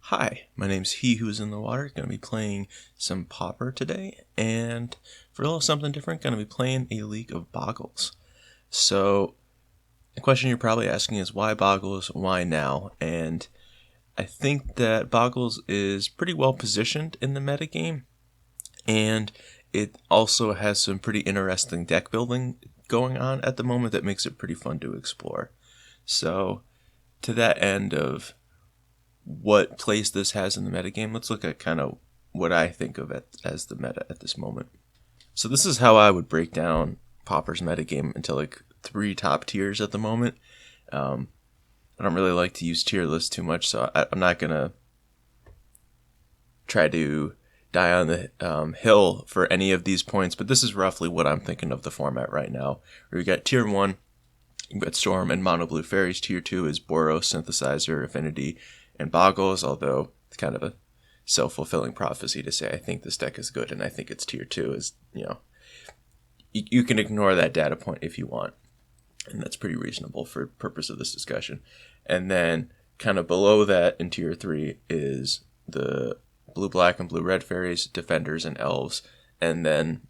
Hi, my name's He Who's in the Water. Going to be playing some Pauper today, and for a little something different, going to be playing a league of Bogles. So, the question you're probably asking is why Bogles, why now? And I think that Bogles is pretty well positioned in the metagame, and it also has some pretty interesting deck building going on at the moment that makes it pretty fun to explore. So, to that end of what place this has in the metagame, let's look at kind of what I think of it as the meta at this moment. So this is how I would break down Pauper's metagame into like 3 top tiers at the moment. I don't really like to use tier lists too much, so I'm not going to try to die on the hill for any of these points, but this is roughly what I'm thinking of the format right now. Where we got tier 1, you've got Storm and Mono Blue Fairies. Tier 2 is Boros, Synthesizer, Affinity, and Bogles, although it's kind of a self-fulfilling prophecy to say I think this deck is good and I think it's tier 2 is, you can ignore that data point if you want, and that's pretty reasonable for purpose of this discussion. And then kind of below that in tier 3 is the blue-black and blue-red fairies, defenders, and elves. And then,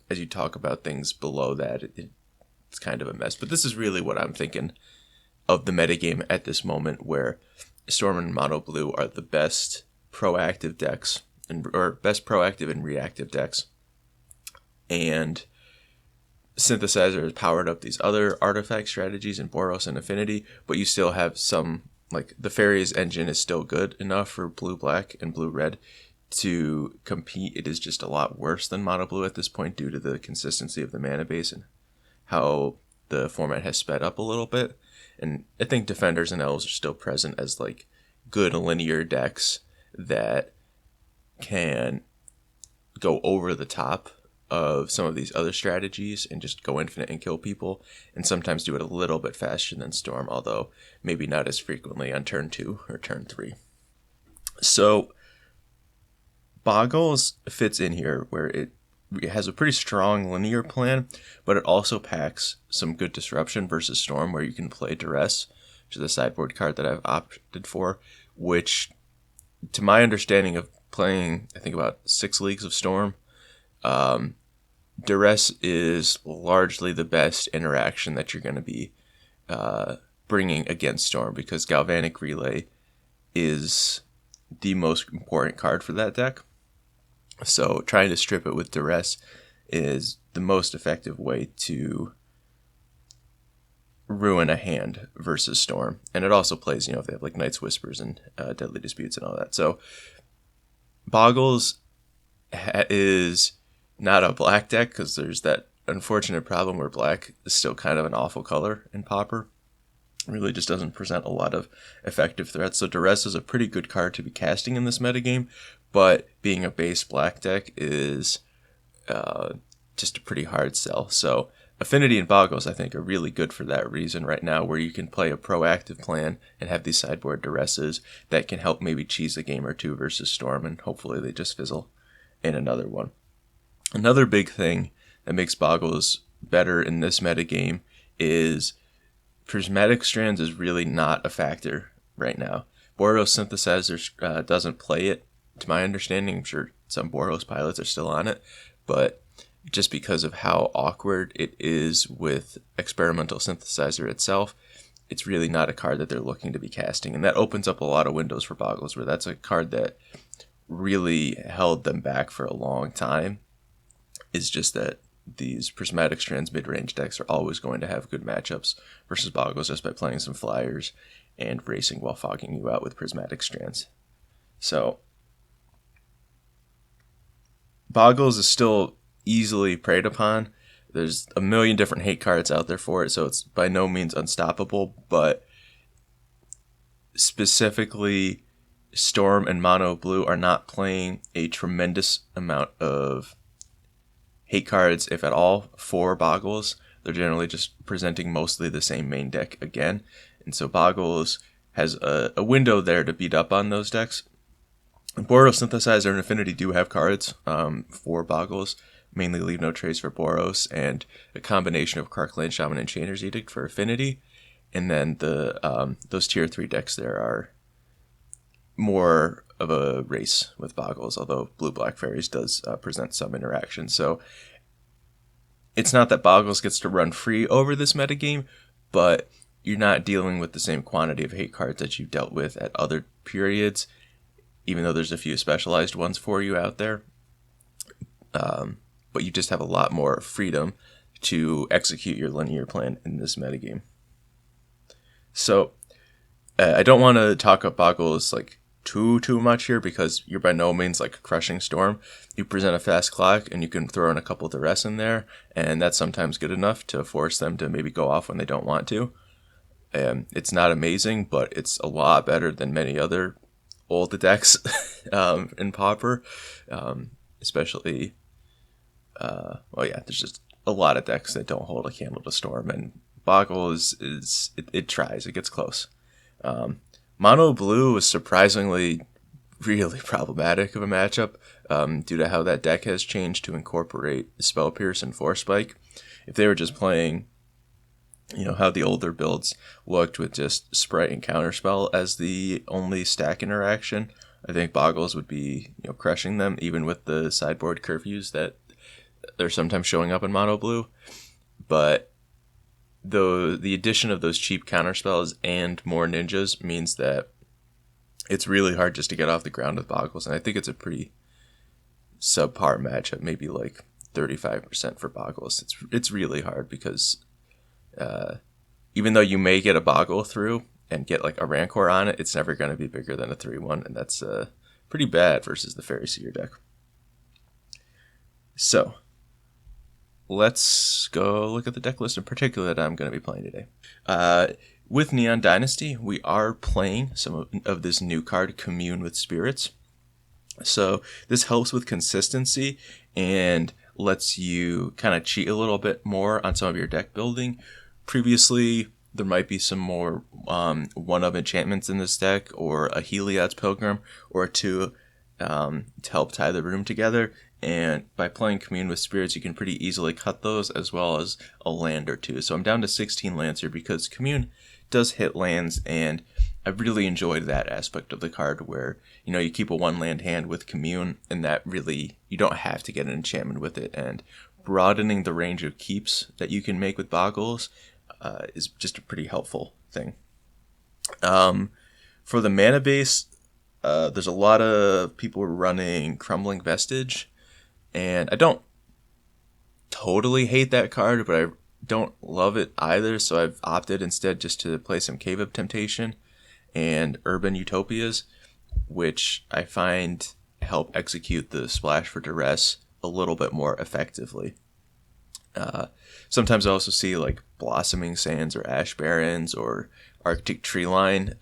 as you talk about things below that, it's kind of a mess. But this is really what I'm thinking of the metagame at this moment, where Storm and Mono Blue are the best proactive decks, or best proactive and reactive decks. And Synthesizer has powered up these other artifact strategies in Boros and Affinity, but you still have some, like the Fairies engine is still good enough for blue-black and blue-red to compete. It is just a lot worse than Mono Blue at this point due to the consistency of the mana base and how the format has sped up a little bit. And I think Defenders and Elves are still present as like good linear decks that can go over the top of some of these other strategies and just go infinite and kill people, and sometimes do it a little bit faster than Storm, although maybe not as frequently on turn 2 or turn 3. So Bogles fits in here where it has a pretty strong linear plan, but it also packs some good disruption versus Storm, where you can play Duress, which is a sideboard card that I've opted for, which, to my understanding of playing, I think about 6 leagues of Storm, Duress is largely the best interaction that you're going to be bringing against Storm, because Galvanic Relay is the most important card for that deck. So trying to strip it with Duress is the most effective way to ruin a hand versus Storm. And it also plays, if they have like Night's Whispers and Deadly Disputes and all that. So Bogles is not a black deck, because there's that unfortunate problem where black is still kind of an awful color in Pauper. It really just doesn't present a lot of effective threats. So Duress is a pretty good card to be casting in this metagame, but being a base black deck is just a pretty hard sell. So Affinity and Bogles, I think, are really good for that reason right now, where you can play a proactive plan and have these sideboard Duresses that can help maybe cheese a game or two versus Storm, and hopefully they just fizzle in another one. Another big thing that makes Bogles better in this metagame is Prismatic Strands is really not a factor right now. Boros Synthesizer doesn't play it, to my understanding. I'm sure some Boros pilots are still on it, but just because of how awkward it is with Experimental Synthesizer itself, it's really not a card that they're looking to be casting. And that opens up a lot of windows for Bogles, where that's a card that really held them back for a long time. It's just that these Prismatic Strands mid-range decks are always going to have good matchups versus Bogles just by playing some flyers and racing while fogging you out with Prismatic Strands. So Bogles is still easily preyed upon. There's a million different hate cards out there for it, so it's by no means unstoppable, but specifically Storm and Mono Blue are not playing a tremendous amount of hate cards, if at all, for Bogles. They're generally just presenting mostly the same main deck again, and so Bogles has a window there to beat up on those decks. Boros Synthesizer and Affinity do have cards for Bogles, mainly Leave No Trace for Boros, and a combination of Karkland Shaman and Chainer's Edict for Affinity. And then the those tier 3 decks there are more of a race with Bogles, although Blue-Black Fairies does present some interaction. So it's not that Bogles gets to run free over this metagame, but you're not dealing with the same quantity of hate cards that you've dealt with at other periods, even though there's a few specialized ones for you out there. But you just have a lot more freedom to execute your linear plan in this metagame. So I don't want to talk about Bogles like too much here, because you're by no means like a crushing storm. You present a fast clock and you can throw in a couple duress in there, and that's sometimes good enough to force them to maybe go off when they don't want to. It's not amazing, but it's a lot better than many other old decks in Pauper, especially. There's just a lot of decks that don't hold a candle to Storm, and Bogles it tries, it gets close. Mono Blue is surprisingly really problematic of a matchup due to how that deck has changed to incorporate Spell Pierce and Force Spike. If they were just playing, how the older builds looked with just Sprite and Counterspell as the only stack interaction, I think Bogles would be crushing them, even with the sideboard curfews that they're sometimes showing up in Mono Blue. But the addition of those cheap counterspells and more ninjas means that it's really hard just to get off the ground with Bogles, and I think it's a pretty subpar matchup, maybe like 35% for Bogles. It's really hard because even though you may get a Boggle through and get like a Rancor on it, it's never going to be bigger than a 3-1, and that's pretty bad versus the Fairy Seer deck. So let's go look at the deck list in particular that I'm going to be playing today. With Neon Dynasty, we are playing some of this new card, Commune with Spirits. So this helps with consistency and lets you kind of cheat a little bit more on some of your deck building. Previously, there might be some more one-of enchantments in this deck, or a Heliod's Pilgrim, or two to help tie the room together. And by playing Commune with Spirits, you can pretty easily cut those, as well as a land or two. So I'm down to 16 lands here because Commune does hit lands, and I really enjoyed that aspect of the card where, you keep a 1-land hand with Commune, and that really, you don't have to get an enchantment with it. And broadening the range of keeps that you can make with Bogles is just a pretty helpful thing. For the mana base, there's a lot of people running Crumbling Vestige. And I don't totally hate that card, but I don't love it either, so I've opted instead just to play some Cave of Temptation and Urban Utopias, which I find help execute the Splash for Duress a little bit more effectively. Sometimes I also see like Blossoming Sands or Ash Barrens or Arctic Treeline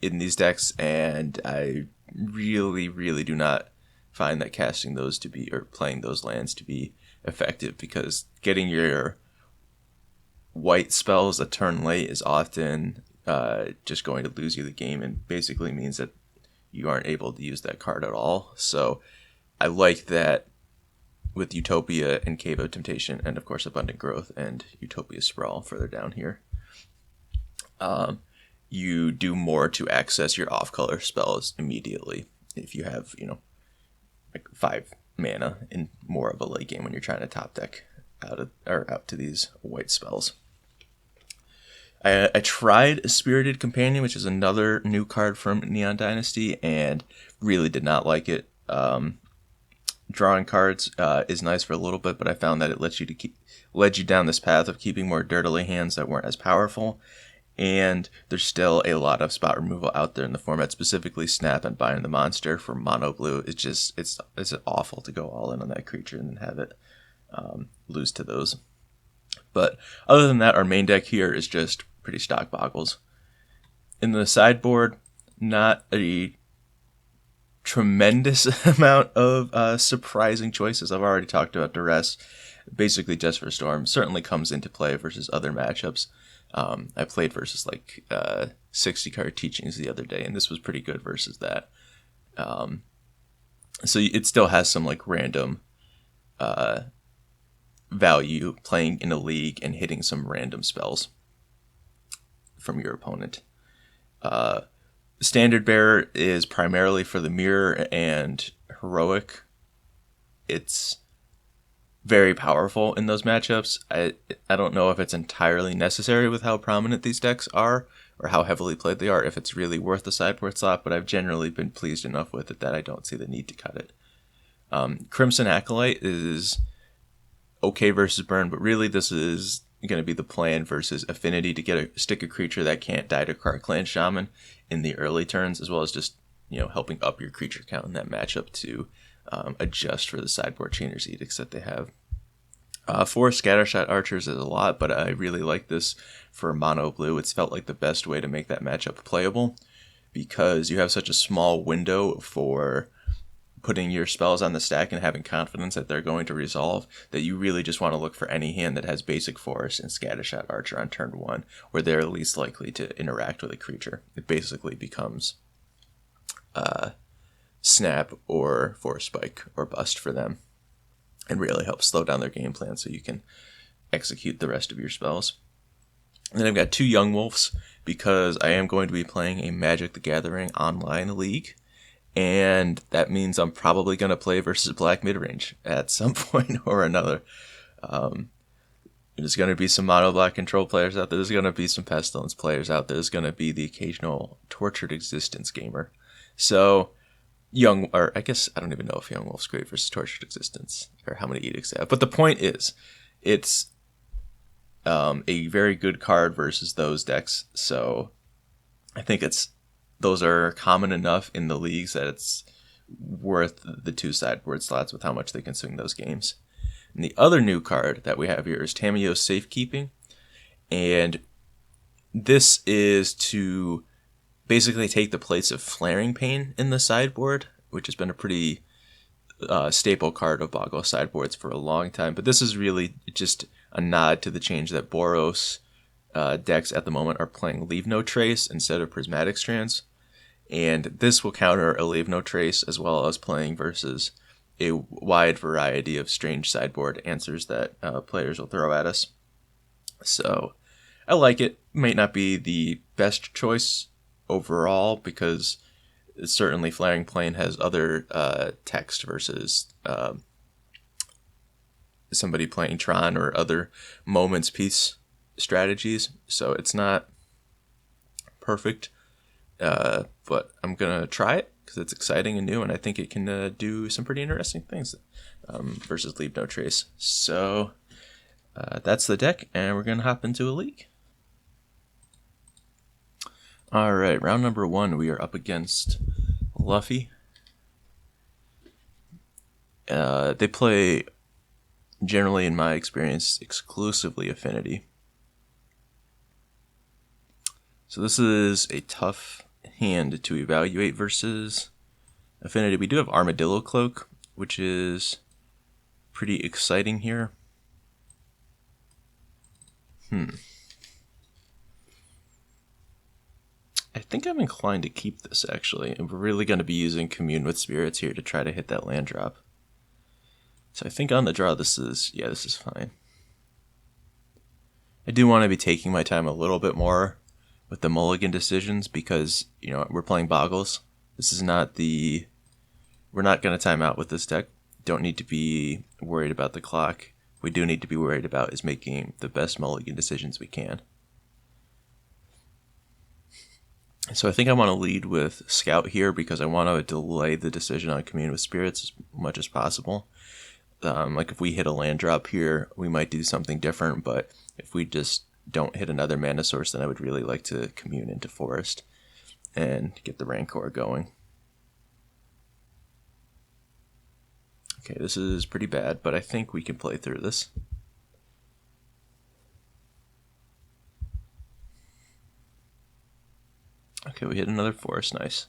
in these decks, and I really, really do not find that casting those to be, or playing those lands to be effective, because getting your white spells a turn late is often just going to lose you the game, and basically means that you aren't able to use that card at all. So I like that with Utopia and Cave of Temptation, and of course Abundant Growth and Utopia Sprawl further down here. You do more to access your off-color spells immediately if you have, like 5 mana in more of a late game when you're trying to top deck out to these white spells. I tried Spirited Companion, which is another new card from Neon Dynasty, and really did not like it. Drawing cards is nice for a little bit, but I found that it led you down this path of keeping more dirtily hands that weren't as powerful. And there's still a lot of spot removal out there in the format, specifically Snap and Bind the Monster for Mono Blue. It's awful to go all in on that creature and then have it lose to those. But other than that, our main deck here is just pretty stock Bogles. In the sideboard, not a tremendous amount of surprising choices. I've already talked about Duress, basically just for Storm. Certainly comes into play versus other matchups. I played versus 60 card Teachings the other day, and this was pretty good versus that. So it still has some random value playing in a league and hitting some random spells from your opponent. Standard Bearer is primarily for the mirror and heroic. It's very powerful in those matchups. I don't know if it's entirely necessary with how prominent these decks are or how heavily played they are, if it's really worth the sideboard slot, but I've generally been pleased enough with it that I don't see the need to cut it. Crimson Acolyte is okay versus burn, but really this is going to be the plan versus Affinity to get stick a creature that can't die to Clan Shaman in the early turns, as well as just helping up your creature count in that matchup to adjust for the sideboard Chainer's Edicts that they have. 4 Scattershot Archers is a lot, but I really like this for mono blue. It's felt like the best way to make that matchup playable because you have such a small window for putting your spells on the stack and having confidence that they're going to resolve, that you really just want to look for any hand that has Basic Force and Scattershot Archer on turn 1, where they're least likely to interact with a creature. It basically becomes Snap or Force Spike or Bust for them, and really helps slow down their game plan so you can execute the rest of your spells. And then I've got 2 Young Wolves because I am going to be playing a Magic the Gathering online league. And that means I'm probably going to play versus Black Midrange at some point or another. There's going to be some mono black control players out there. There's going to be some Pestilence players out there. There's going to be the occasional Tortured Existence gamer. So, I guess I don't even know if Young Wolf's great versus Tortured Existence or how many edicts they have. But the point is, it's a very good card versus those decks. So, I think those are common enough in the leagues that it's worth the 2 sideboard slots with how much they can swing those games. And the other new card that we have here is Tamiyo's Safekeeping. And this is to basically take the place of Flaring Pain in the sideboard, which has been a pretty staple card of Bogles sideboards for a long time. But this is really just a nod to the change that Boros decks at the moment are playing Leave No Trace instead of Prismatic Strands. And this will counter a Leave No Trace as well as playing versus a wide variety of strange sideboard answers that players will throw at us. So I like it. Might not be the best choice overall because certainly Flaring Plane has other text versus somebody playing Tron or other Moments Piece strategies. So it's not perfect. But I'm going to try it because it's exciting and new, and I think it can do some pretty interesting things versus Leave No Trace. So that's the deck, and we're going to hop into a league. All right, round number 1, we are up against Luffy. They play, generally in my experience, exclusively Affinity. So this is a tough hand to evaluate versus Affinity. We do have Armadillo Cloak, which is pretty exciting here. I think I'm inclined to keep this, actually. And we're really going to be using Commune with Spirits here to try to hit that land drop. So I think on the draw, this is fine. I do want to be taking my time a little bit more with the mulligan decisions because, we're playing Bogles. This is not we're not going to time out with this deck. Don't need to be worried about the clock. What we do need to be worried about is making the best mulligan decisions we can. So I think I want to lead with Scout here because I want to delay the decision on Commune with Spirits as much as possible. Like if we hit a land drop here, we might do something different, but if we just don't hit another mana source, then I would really like to Commune into Forest and get the Rancor going. Okay, this is pretty bad, but I think we can play through this. Okay, we hit another Forest, nice.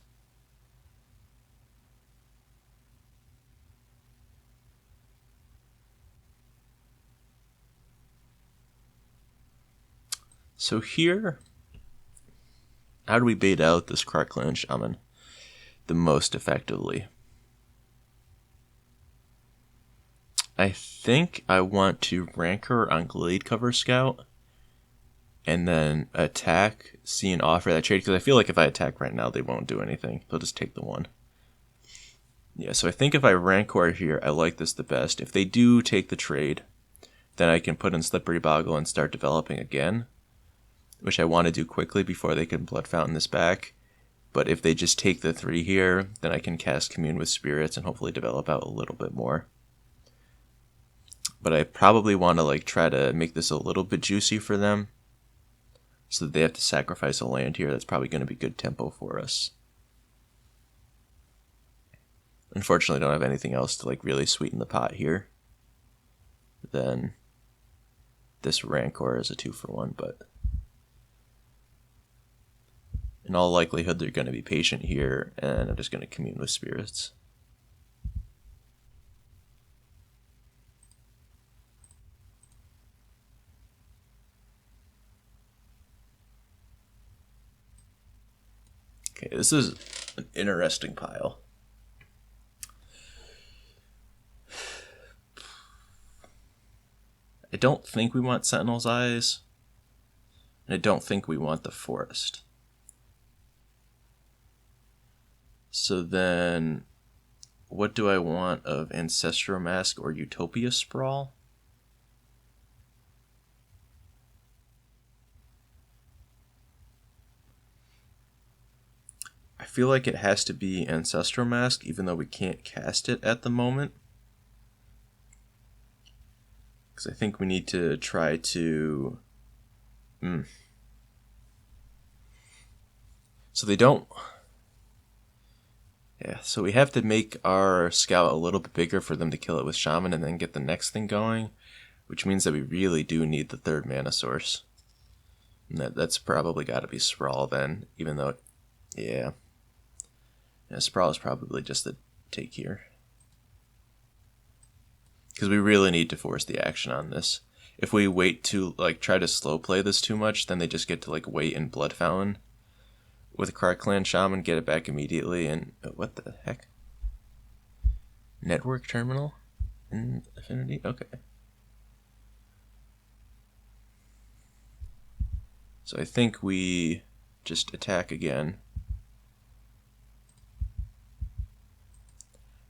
So here, how do we bait out this Clan Shaman the most effectively? I think I want to Rancor on Glade Cover Scout and then attack, see and offer that trade, because I feel like if I attack right now, they won't do anything. They'll just take the 1. Yeah, so I think if I Rancor here, I like this the best. If they do take the trade, then I can put in Slippery Boggle and start developing again, which I want to do quickly before they can Blood Fountain this back. But if they just take the 3 here, then I can cast Commune with Spirits and hopefully develop out a little bit more. But I probably want to like try to make this a little bit juicy for them, so that they have to sacrifice a land here. That's probably going to be good tempo for us. Unfortunately, I don't have anything else to like really sweeten the pot here. Then this Rancor is a 2-for-1, but in all likelihood, they're going to be patient here, and I'm just going to Commune with Spirits. Okay, this is an interesting pile. I don't think we want Sentinel's Eyes, and I don't think we want the Forest. So then, what do I want of Ancestral Mask or Utopia Sprawl? I feel like it has to be Ancestral Mask, even though we can't cast it at the moment. Because I think we need to try to... So they don't... Yeah, so we have to make our scout a little bit bigger for them to kill it with Shaman and then get the next thing going, which means that we really do need the 3rd mana source. And that's probably got to be Sprawl then, even though... Yeah, Sprawl is probably just the take here. Because we really need to force the action on this. If we wait to, like, try to slow play this too much, then they just get to, like, wait in Blood Fountain with Krark-Clan Shaman, get it back immediately, and... What the heck? Network Terminal? In Affinity? Okay. So I think we just attack again.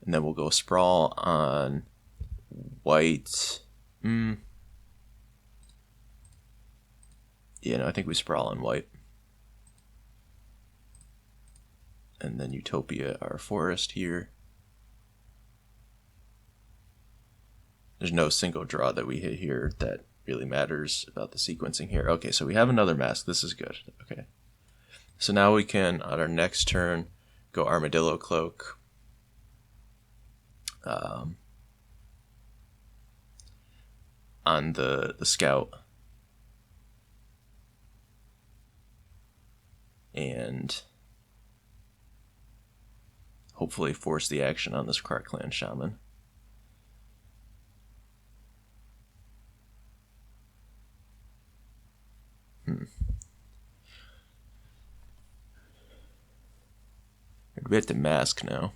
And then we'll go Sprawl on white. Yeah, no, I think we Sprawl on white. And then Utopia, our Forest here. There's no single draw that we hit here that really matters about the sequencing here. Okay, so we have another mask. This is good. Okay. So now we can, on our next turn, go Armadillo Cloak. On the scout. And hopefully force the action on this Krark-Clan Shaman. We have to mask now.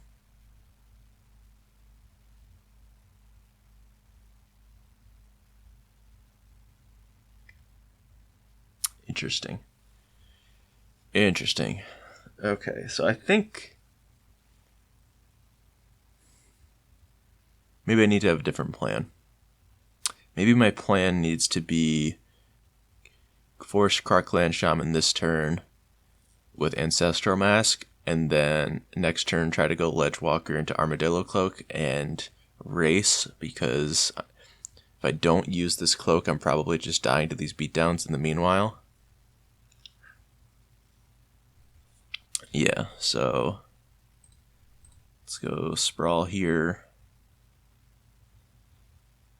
Interesting. Interesting. Okay, so I think maybe I need to have a different plan. Maybe my plan needs to be force Krark-Clan Shaman this turn with Ancestral Mask, and then next turn try to go Ledgewalker into Armadillo Cloak and race, because if I don't use this cloak, I'm probably just dying to these beatdowns in the meanwhile. Yeah, so let's go Sprawl here.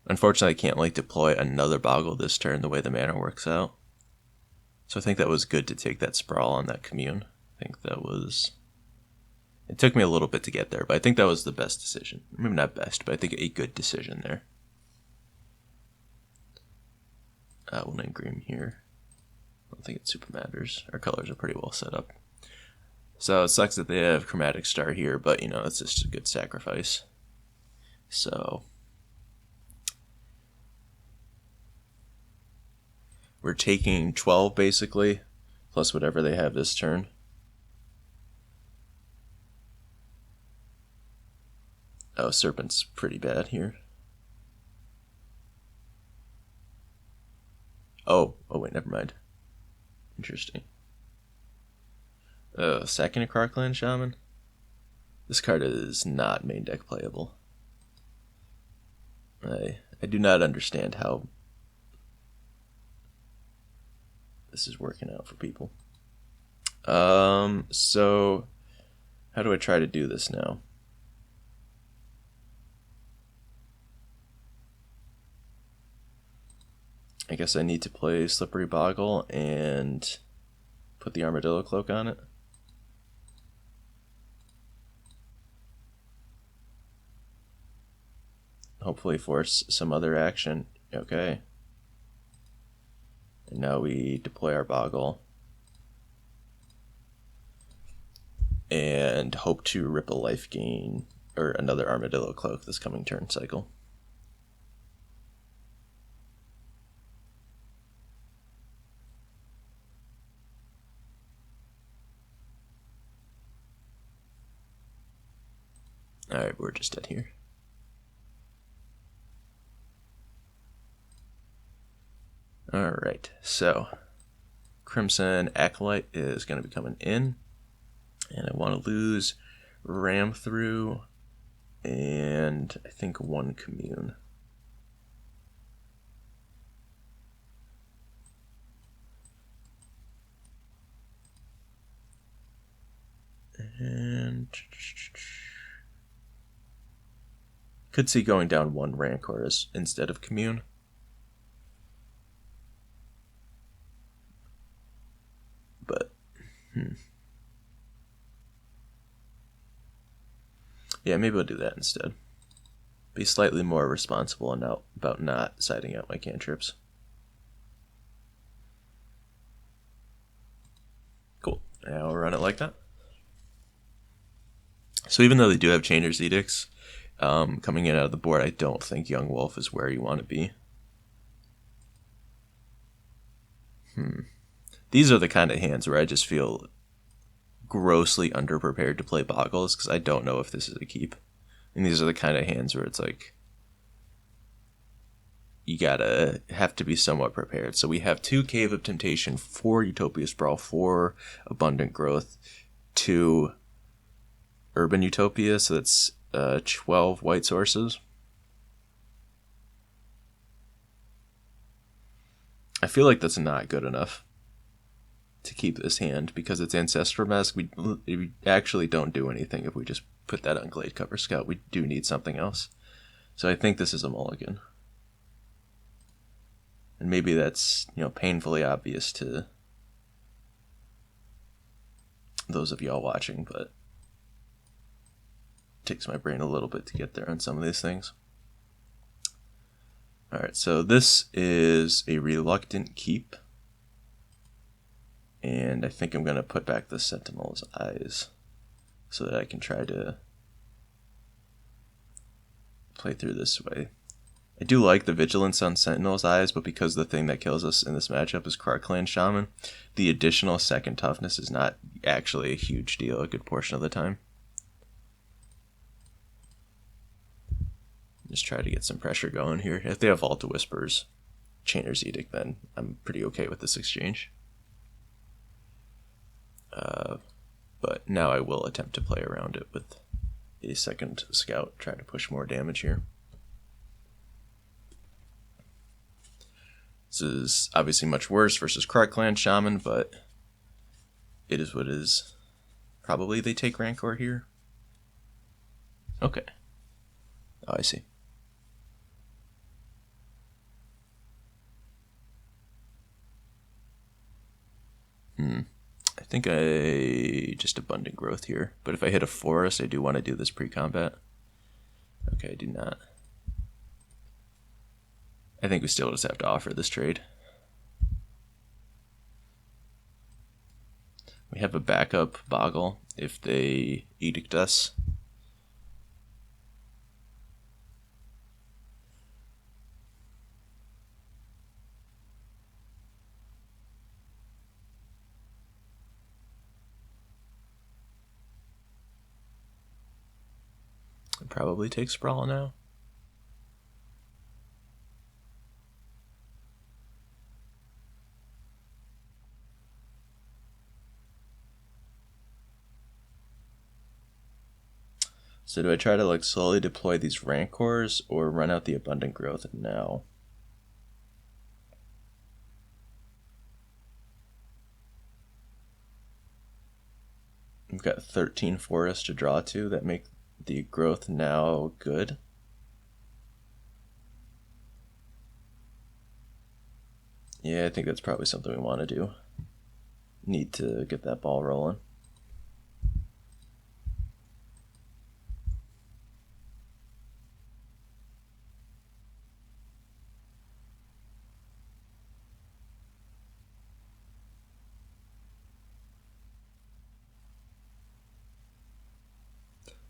Unfortunately, I can't like deploy another Boggle this turn the way the mana works out. So I think that was good to take that Sprawl on that Commune. I think that was... It took me a little bit to get there, but I think that was the best decision. Maybe not best, but I think a good decision there. We'll name green here. I don't think it super matters. Our colors are pretty well set up. So it sucks that they have Chromatic Star here, but you know, it's just a good sacrifice. So we're taking 12 basically, plus whatever they have this turn. Oh, Serpent's pretty bad here. Oh wait, never mind. Interesting. Second a Krarkland Shaman? This card is not main deck playable. I do not understand how this is working out for people. So how do I try to do this now? I guess I need to play Slippery Boggle and put the Armadillo Cloak on it. Hopefully force some other action. Okay. And now we deploy our Boggle. And hope to rip a life gain or another Armadillo Cloak this coming turn cycle. Alright, we're just dead here. Alright, so Crimson Acolyte is going to be coming in. And I want to lose Ram Through and I think one Commune. And could see going down one Rancor instead of Commune. But, yeah, maybe I'll do that instead. Be slightly more responsible about not siding out my cantrips. Cool. Now I'll run it like that. So even though they do have Chainer's Edicts coming in out of the board, I don't think Young Wolf is where you want to be. These are the kind of hands where I just feel grossly underprepared to play Bogles because I don't know if this is a keep. And these are the kind of hands where it's like you gotta have to be somewhat prepared. So we have 2 Cave of Temptation, 4 Utopia Sprawl, 4 Abundant Growth, 2 Urban Utopia, so that's 12 white sources. I feel like that's not good enough to keep this hand because it's Ancestral Mask. We actually don't do anything if we just put that on Glade Cover Scout. We do need something else. So I think this is a mulligan. And maybe that's, painfully obvious to those of y'all watching, but it takes my brain a little bit to get there on some of these things. Alright, so this is a reluctant keep. And I think I'm going to put back the Sentinel's Eyes so that I can try to play through this way. I do like the Vigilance on Sentinel's Eyes, but because the thing that kills us in this matchup is Krarkland Shaman, the additional 2nd toughness is not actually a huge deal a good portion of the time. Just try to get some pressure going here. If they have Vault of Whispers, Chainer's Edict, then I'm pretty okay with this exchange. But now I will attempt to play around it with a 2nd scout, try to push more damage here. This is obviously much worse versus Krarkland Shaman, but it is what it is. Probably they take Rancor here. Okay. Oh, I see. I think I just Abundant Growth here, but if I hit a Forest, I do want to do this pre-combat. Okay, I do not. I think we still just have to offer this trade. We have a backup Boggle if they Edict us. probably take Sprawl now. So do I try to like slowly deploy these Rancors or run out the Abundant Growth now? We've got 13 forests to draw to that make the growth now good. Yeah, I think that's probably something we want to do. Need to get that ball rolling.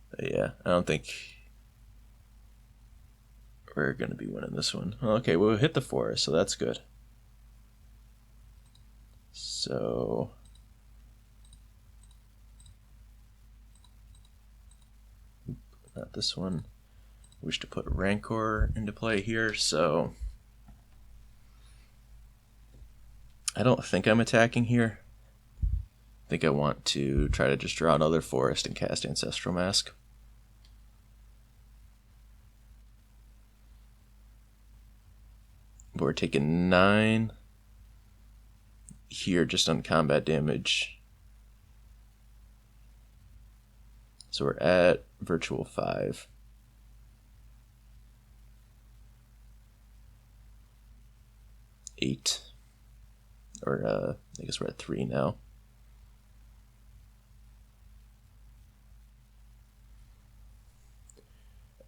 But yeah, I don't think we're going to be winning this one. Okay, we'll hit the forest, so that's good. So not this one. Wish to put Rancor into play here, so I don't think I'm attacking here. I think I want to try to just draw another forest and cast Ancestral Mask. But we're taking 9 here just on combat damage. So we're at virtual 5. Eight. Or I guess we're at 3 now.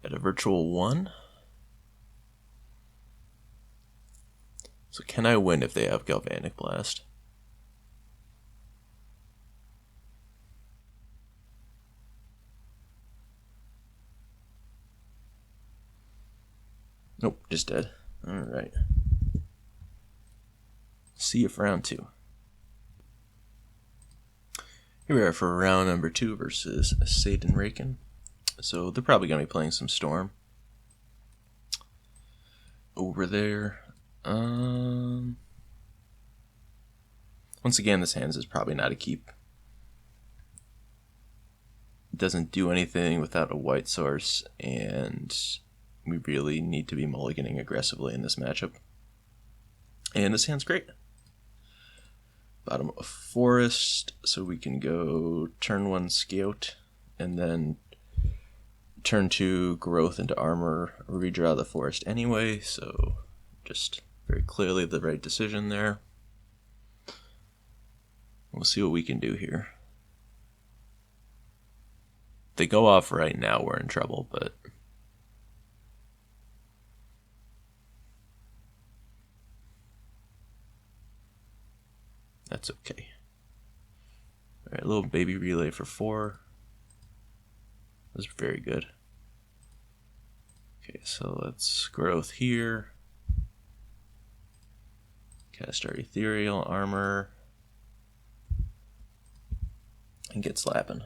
At a virtual 1. So can I win if they have Galvanic Blast? Nope, just dead. Alright. See you for round 2. Here we are for round number 2 versus Satan Raken. So they're probably going to be playing some Storm. Over there. Once again, this hand is probably not a keep. It doesn't do anything without a white source, and we really need to be mulliganing aggressively in this matchup. And this hand's great. Bottom of forest, so we can go turn 1 scout, and then turn 2 growth into armor, redraw the forest anyway, so just very clearly the right decision there. We'll see what we can do here. If they go off right now, we're in trouble, but that's okay. Alright, little baby relay for 4. That's very good. Okay, so let's growth here. Cast our ethereal armor. And get slapping.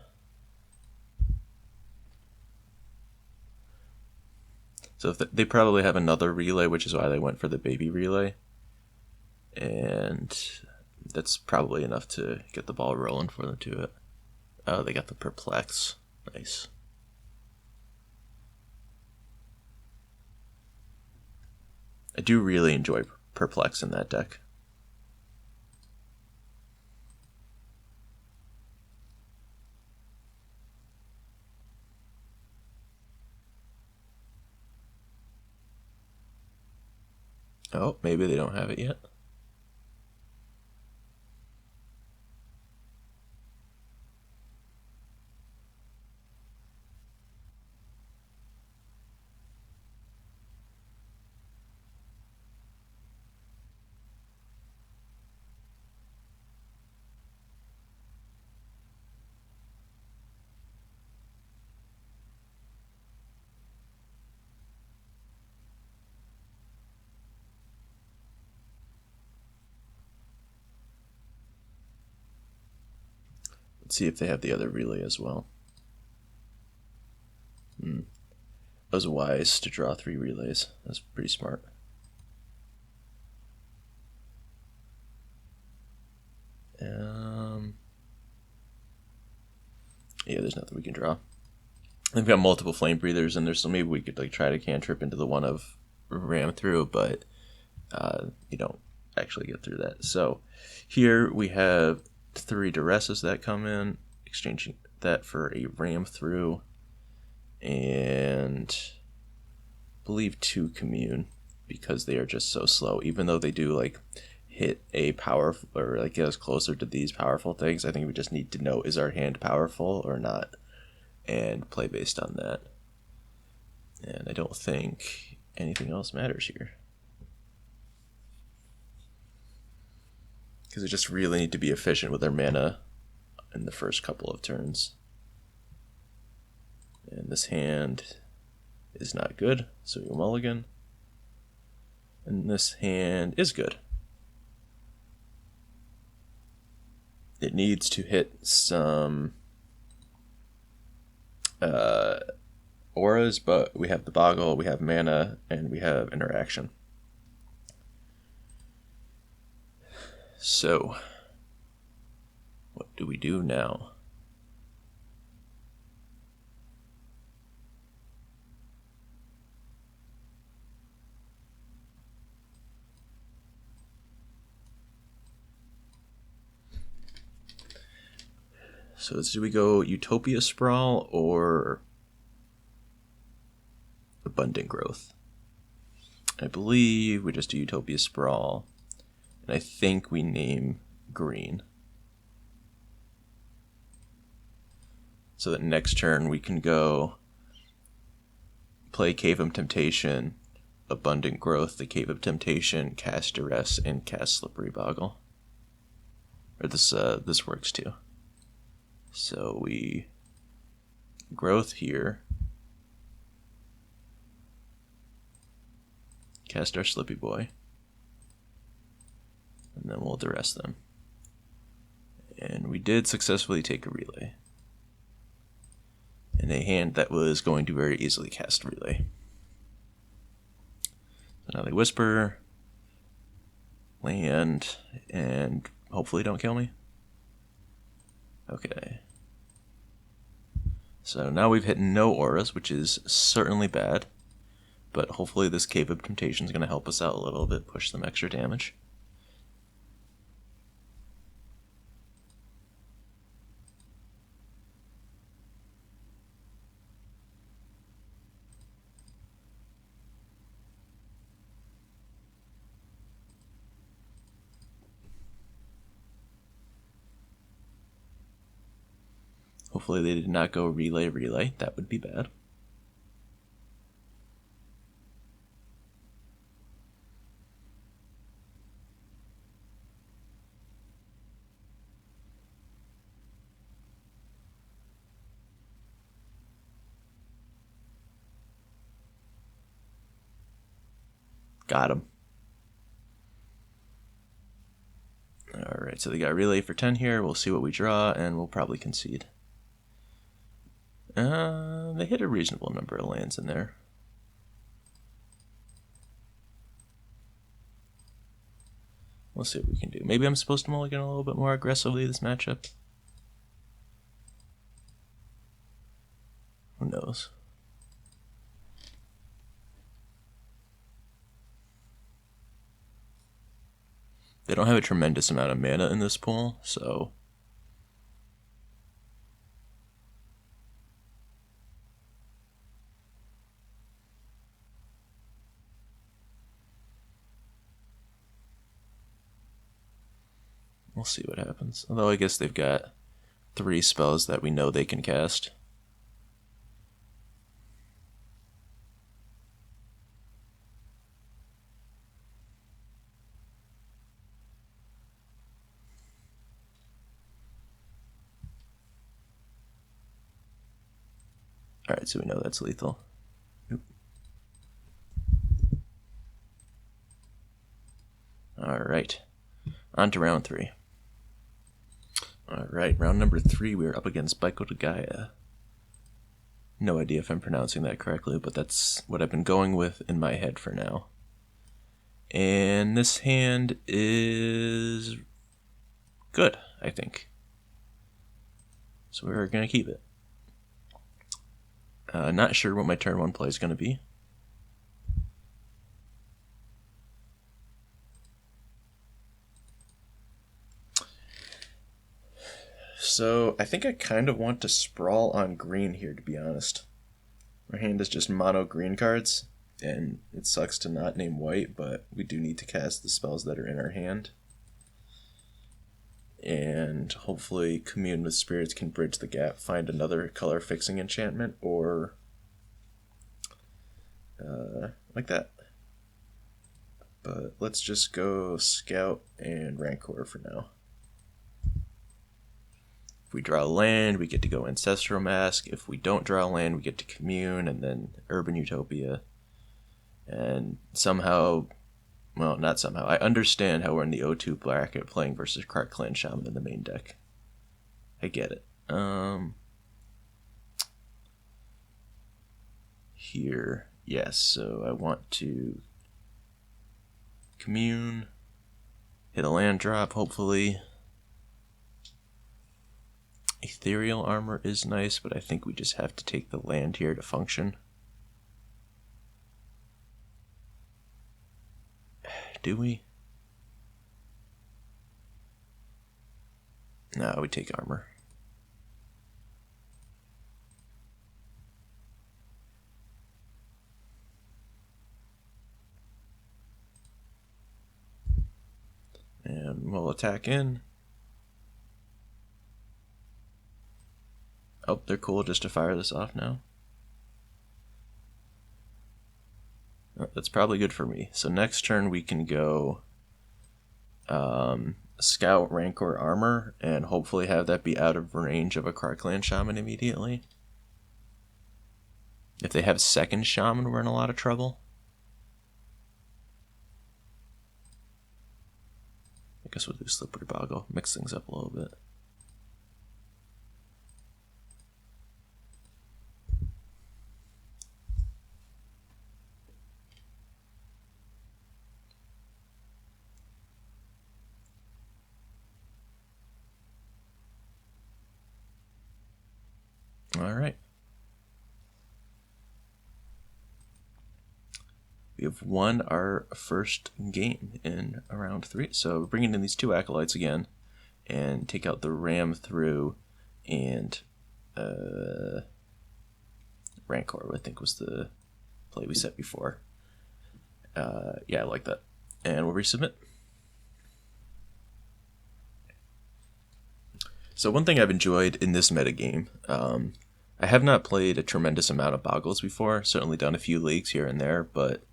So if they probably have another relay, which is why they went for the baby relay. And that's probably enough to get the ball rolling for them to it. Oh, they got the perplex. Nice. I do really enjoy perplex in that deck. Oh, maybe they don't have it yet. Let's see if they have the other relay as well. was wise to draw 3 relays. That's pretty smart. Yeah, there's nothing we can draw. We've got multiple flame breathers in there, so maybe we could like try to cantrip into the one of ram through, but you don't actually get through that. So here we have 3 duresses that come in, exchanging that for a ram through, and I believe 2 commune because they are just so slow. Even though they do like hit a powerful or like get us closer to these powerful things, I think we just need to know, is our hand powerful or not, and play based on that. And I don't think anything else matters here, because we just really need to be efficient with our mana in the first couple of turns. And this hand is not good, so we mulligan. And this hand is good. It needs to hit some auras, but we have the Boggle, we have mana, and we have interaction. So, what do we do now? So do we go Utopia Sprawl or Abundant Growth? I believe we just do Utopia Sprawl, and I think we name green. So that next turn we can go play Cave of Temptation, Abundant Growth, the Cave of Temptation, cast Duress, and cast Slippery Boggle. Or this works too. So we growth here, cast our Slippy Boy, and then we'll duress them. And we did successfully take a relay in a hand that was going to very easily cast relay. So now they whisper, land, and hopefully don't kill me. Okay. So now we've hit no auras, which is certainly bad, but hopefully this Cave of Temptation is going to help us out a little bit, push some extra damage. Hopefully they did not go relay. That would be bad. Got him. Alright, so they got relay for 10 here. We'll see what we draw, and we'll probably concede. They hit a reasonable number of lands in there. We'll see what we can do. Maybe I'm supposed to mulligan a little bit more aggressively this matchup. Who knows? They don't have a tremendous amount of mana in this pool, so we'll see what happens. Although I guess they've got 3 spells that we know they can cast. Alright, so we know that's lethal. Oop. Alright, on to round 3. Alright, round number 3, we're up against Baiko to Gaia. No idea if I'm pronouncing that correctly, but that's what I've been going with in my head for now. And this hand is good, I think. So we're going to keep it. Not sure what my turn 1 play is going to be. So I think I kind of want to sprawl on green here, to be honest. Our hand is just mono green cards, and it sucks to not name white, but we do need to cast the spells that are in our hand. And hopefully Commune with Spirits can bridge the gap, find another color fixing enchantment, or like that. But let's just go Scout and Rancor for now. If we draw a land, we get to go Ancestral Mask. If we don't draw a land, we get to Commune, and then Urban Utopia. And somehow, well, not somehow, I understand how we're in the O2 bracket playing versus Krark Clan Shaman in the main deck. I get it. Here, yes, so I want to Commune, hit a land drop, hopefully. Ethereal Armor is nice, but I think we just have to take the land here to function. Do we? No, we take Armor. And we'll attack in. Oh, they're cool just to fire this off now. Oh, that's probably good for me. So next turn we can go Scout, Rancor, Armor, and hopefully have that be out of range of a Krark Clan Shaman immediately. If they have second Shaman, we're in a lot of trouble. I guess we'll do Slippery Boggle, mix things up a little bit. All right. We have won our first game in round 3. So we're bringing in these 2 Acolytes again and take out the Ram through and Rancor, I think was the play we set before. Yeah, I like that. And we'll resubmit. So one thing I've enjoyed in this metagame, I have not played a tremendous amount of Bogles before, certainly done a few leagues here and there, but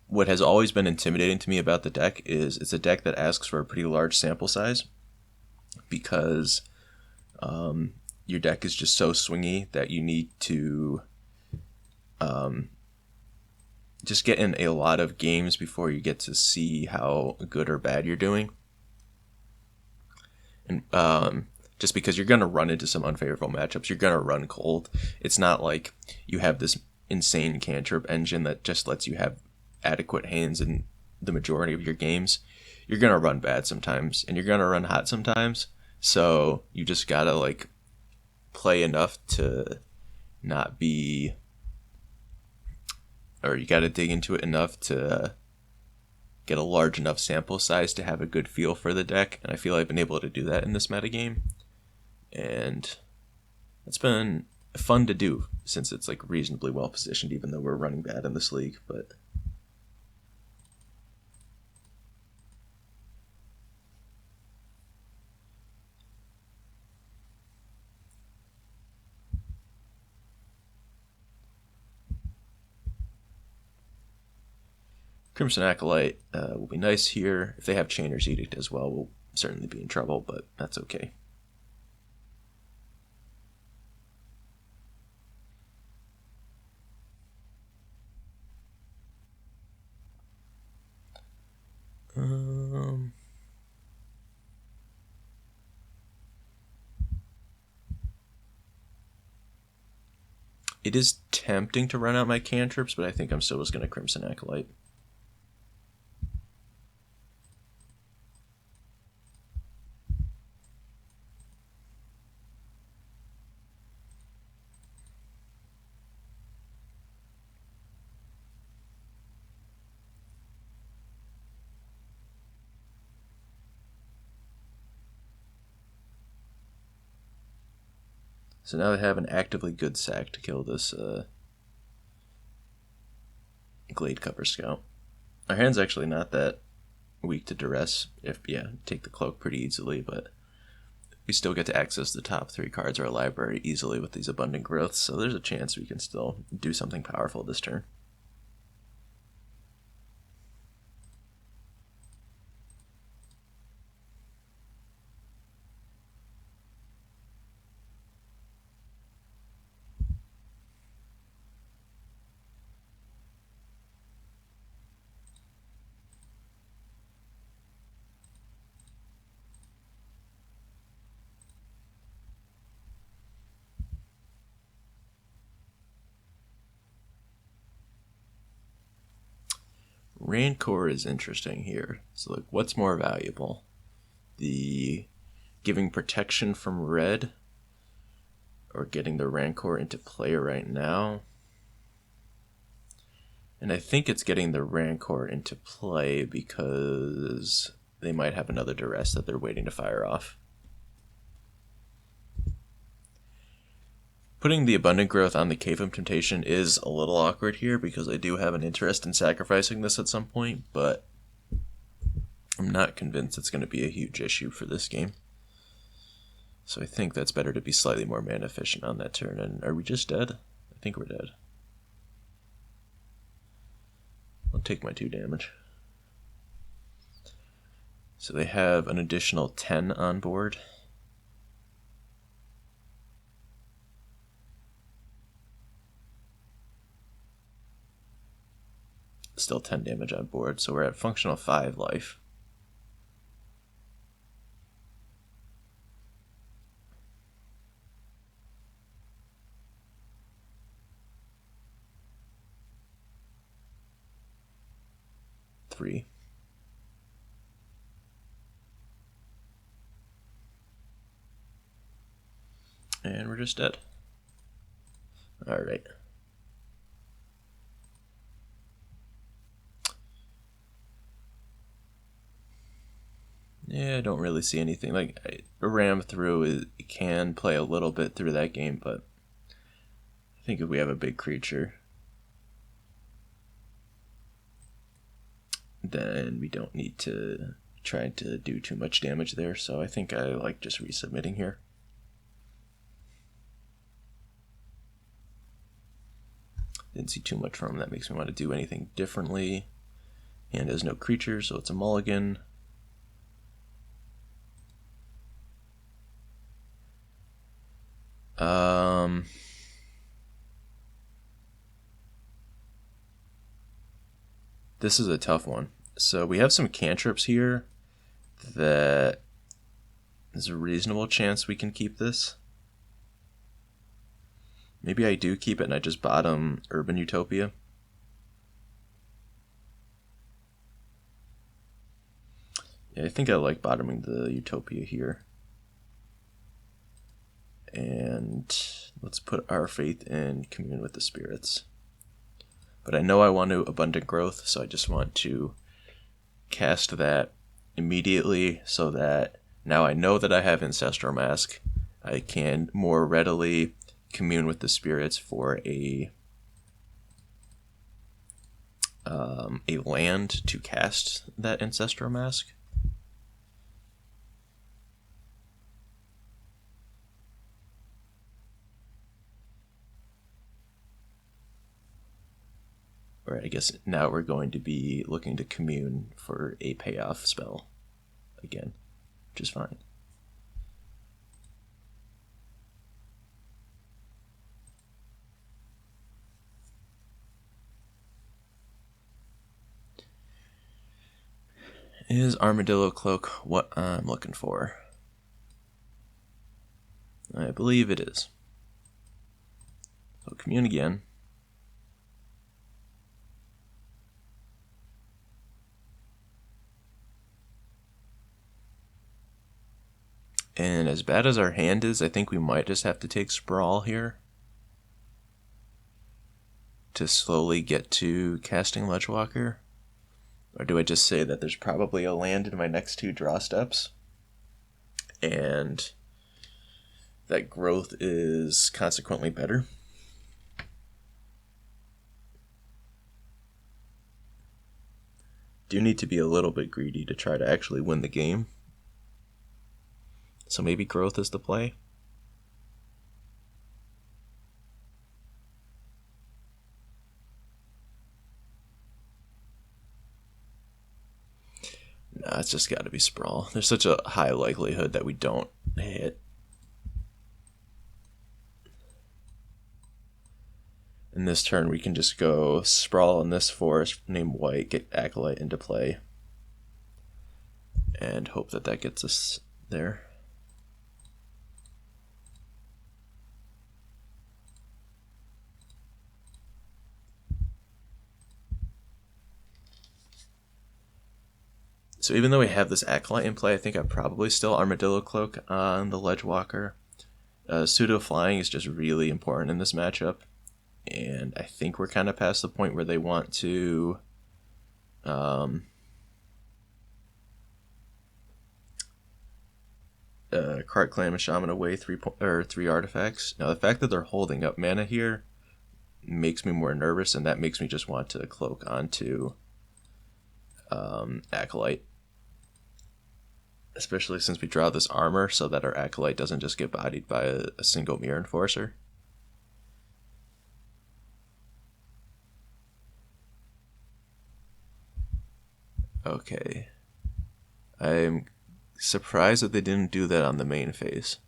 what has always been intimidating to me about the deck is it's a deck that asks for a pretty large sample size because your deck is just so swingy that you need to just get in a lot of games before you get to see how good or bad you're doing. And just because you're going to run into some unfavorable matchups, you're going to run cold. It's not like you have this insane cantrip engine that just lets you have adequate hands in the majority of your games. You're going to run bad sometimes, and you're going to run hot sometimes. So you just got to like play enough to not be, or you got to dig into it enough to get a large enough sample size to have a good feel for the deck. And I feel I've been able to do that in this metagame. And it's been fun to do since it's like reasonably well positioned, even though we're running bad in this league. But Crimson Acolyte will be nice here. If they have Chainer's Edict as well, we'll certainly be in trouble, but that's okay. It is tempting to run out my cantrips, but I think I'm still just going to Crimson Acolyte. So now they have an actively good sack to kill this Glade Cover Scout. Our hand's actually not that weak to duress. Take the cloak pretty easily, but we still get to access the top 3 cards of our library easily with these abundant growths, so there's a chance we can still do something powerful this turn. Rancor is interesting here. So, like, what's more valuable? The giving protection from red or getting the Rancor into play right now? And I think it's getting the Rancor into play because they might have another duress that they're waiting to fire off. Putting the Abundant Growth on the Cave of Temptation is a little awkward here because I do have an interest in sacrificing this at some point, but I'm not convinced it's going to be a huge issue for this game. So I think that's better to be slightly more mana efficient on that turn. And are we just dead? I think we're dead. I'll take my 2 damage. So they have an additional 10 on board. Still 10 damage on board, so we're at functional 5 life. Three. And we're just dead. Alright. Yeah, I don't really see anything. Like, a ram through it can play a little bit through that game, but I think if we have a big creature, then we don't need to try to do too much damage there. So I think I like just resubmitting here. Didn't see too much from him that makes me want to do anything differently. And there's no creature, so it's a mulligan. This is a tough one. So we have some cantrips here that there's a reasonable chance we can keep this. Maybe I do keep it and I just bottom Urban Utopia. Yeah, I think I like bottoming the Utopia here. And let's put our faith in Commune with the Spirits. But I know I want to Abundant Growth, so I just want to cast that immediately so that now I know that I have Ancestral Mask. I can more readily commune with the spirits for a land to cast that Ancestral Mask. Or I guess now we're going to be looking to commune for a payoff spell again, which is fine. Is Armadillo Cloak what I'm looking for? I believe it is. So commune again. And as bad as our hand is, I think we might just have to take Sprawl here to slowly get to casting Ledgewalker. Or do I just say that there's probably a land in my next 2 draw steps, and that growth is consequently better? Do need to be a little bit greedy to try to actually win the game. So maybe growth is the play. Nah, it's just got to be Sprawl. There's such a high likelihood that we don't hit. In this turn, we can just go Sprawl in this forest, name White, get Acolyte into play, and hope that that gets us there. So even though we have this Acolyte in play, I think I'd probably still Armadillo Cloak on the Ledgewalker. Pseudo Flying is just really important in this matchup, and I think we're kind of past the point where they want to Cart Clam and Shaman away 3 artifacts. Now the fact that they're holding up mana here makes me more nervous, and that makes me just want to cloak onto Acolyte. Especially since we draw this armor so that our Acolyte doesn't just get bodied by a single Mirror Enforcer. Okay. I'm surprised that they didn't do that on the main phase.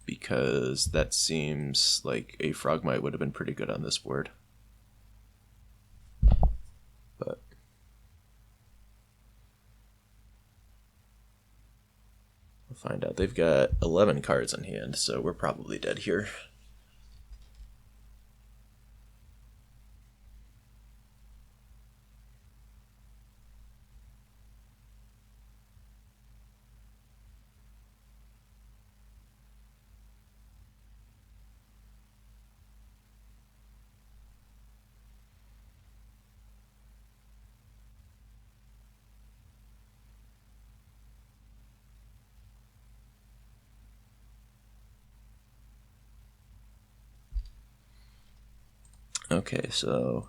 Because that seems like a Frogmite would have been pretty good on this board. But we'll find out. They've got 11 cards in hand, so we're probably dead here. Okay, so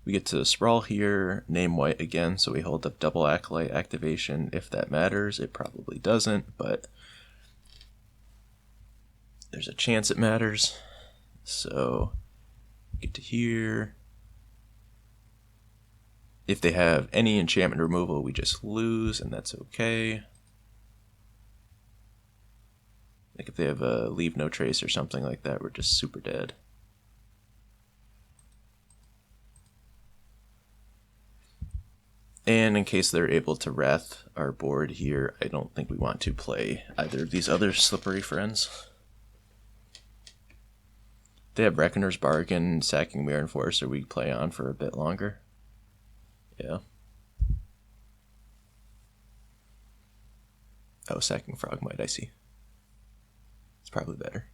we get to Sprawl here, name White again, so we hold up double Acolyte activation if that matters. It probably doesn't, but there's a chance it matters. So get to here. If they have any enchantment removal, we just lose, and that's okay. Like if they have a Leave No Trace or something like that, we're just super dead. And in case they're able to Wrath our board here, I don't think we want to play either of these other Slippery Friends. They have Reckoner's Bargain, sacking Mirror Enforcer, we play on for a bit longer. Yeah. Oh, sacking Frogmite, I see. It's probably better.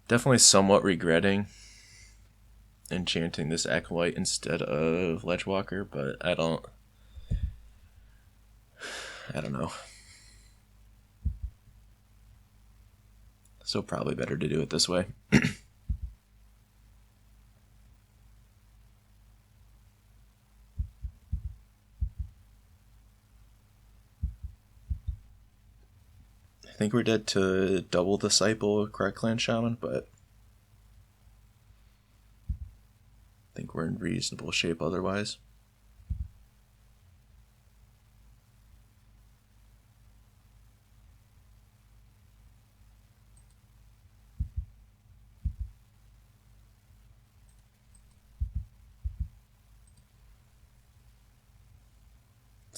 Definitely somewhat regretting enchanting this Acolyte instead of Ledgewalker, but I don't know. So probably better to do it this way. I think we're dead to double Disciple Cart Clan Shaman, but I think we're in reasonable shape otherwise.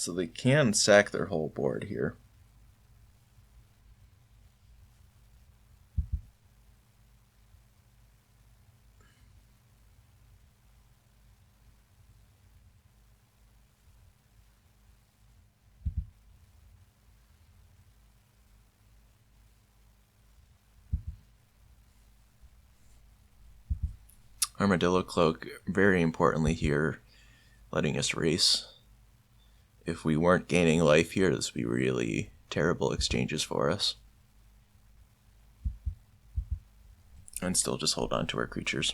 So they can sack their whole board here. Armadillo Cloak, very importantly here, letting us race. If we weren't gaining life here, this would be really terrible exchanges for us. And still just hold on to our creatures.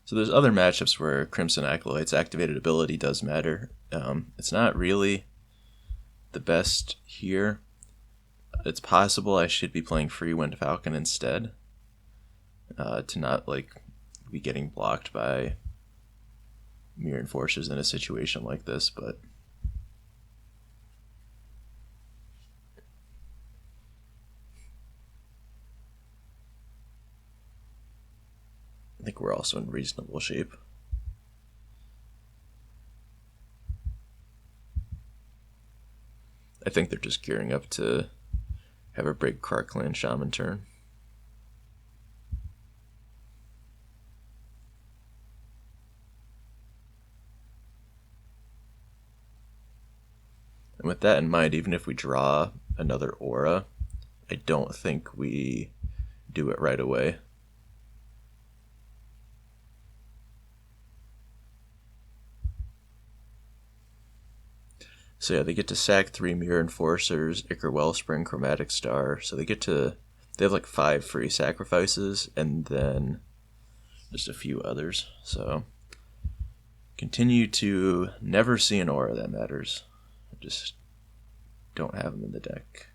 So there's other matchups where Crimson Acolyte's activated ability does matter. It's not really the best here. It's possible I should be playing Free Wind Falcon instead, to not be getting blocked by Mirror Enforcers in a situation like this, but I think we're also in reasonable shape. I think they're just gearing up to have a big Krark-Clan Shaman turn. And with that in mind, even if we draw another aura, I don't think we do it right away. So yeah, they get to sack 3 Mirror Enforcers, Ichor Wellspring, Chromatic Star. So they have like 5 free sacrifices, and then just a few others. So continue to never see an aura that matters. Just don't have them in the deck.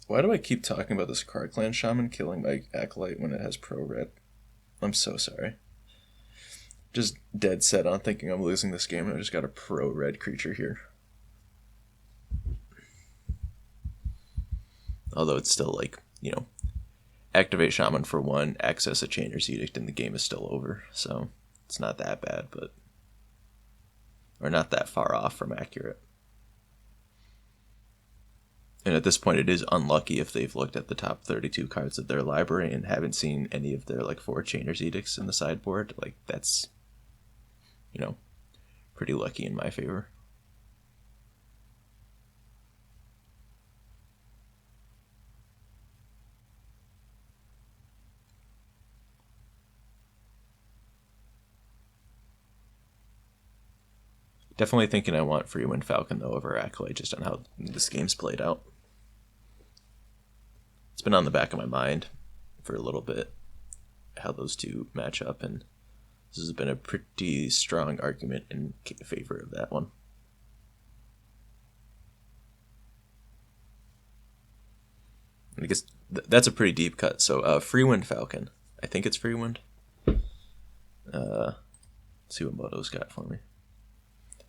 Why do I keep talking about this Krark-Clan Shaman killing my Acolyte when it has pro-red? I'm so sorry. Just dead set on thinking I'm losing this game, and I just got a pro-red creature here. Although it's still activate Shaman for 1, access a Chainer's Edict, and the game is still over. So it's not that bad, or not that far off from accurate. And at this point, it is unlucky if they've looked at the top 32 cards of their library and haven't seen any of their 4 Chainer's Edicts in the sideboard. That's, pretty lucky in my favor. Definitely thinking I want Free Wind Falcon, though, over Acolyte, just on how this game's played out. It's been on the back of my mind for a little bit, how those two match up, and this has been a pretty strong argument in favor of that one. I guess that's a pretty deep cut. So Free Wind Falcon. I think it's Free Wind. Let's see what Moto's got for me.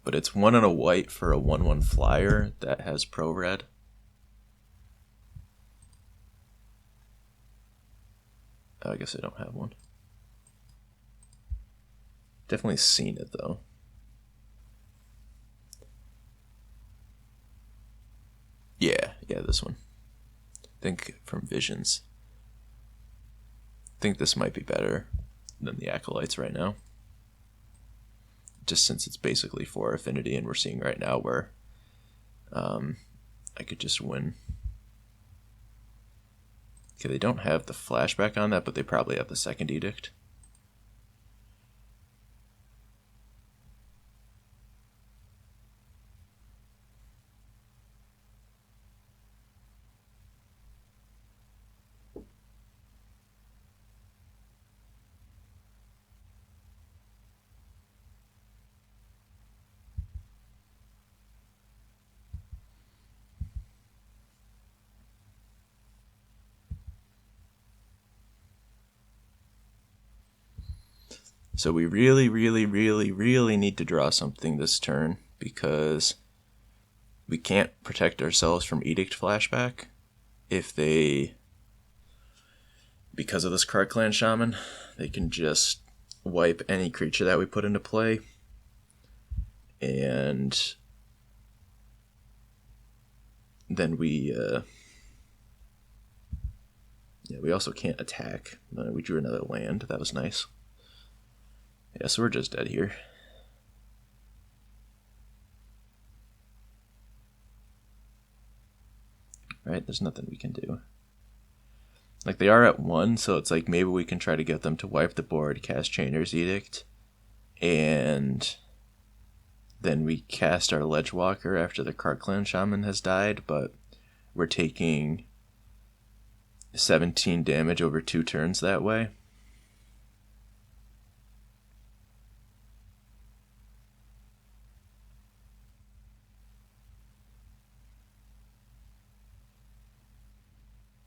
But it's 1 and a white for a 1/1 flyer that has pro red. Oh, I guess I don't have one. Definitely seen it though. Yeah, this one. I think from Visions. I think this might be better than the Acolytes right now. Just since it's basically 4 affinity, and we're seeing right now where I could just win. Okay, they don't have the flashback on that, but they probably have the second edict. So we really, really, really, really need to draw something this turn, because we can't protect ourselves from Edict Flashback if they, because of this Card Clan Shaman, they can just wipe any creature that we put into play. And then we also can't attack. We drew another land. That was nice. Yeah, so we're just dead here. Right, there's nothing we can do. Like, they are at 1, so it's like maybe we can try to get them to wipe the board, cast Chainer's Edict, and then we cast our Ledgewalker after the Card Clan Shaman has died, but we're taking 17 damage over 2 turns that way.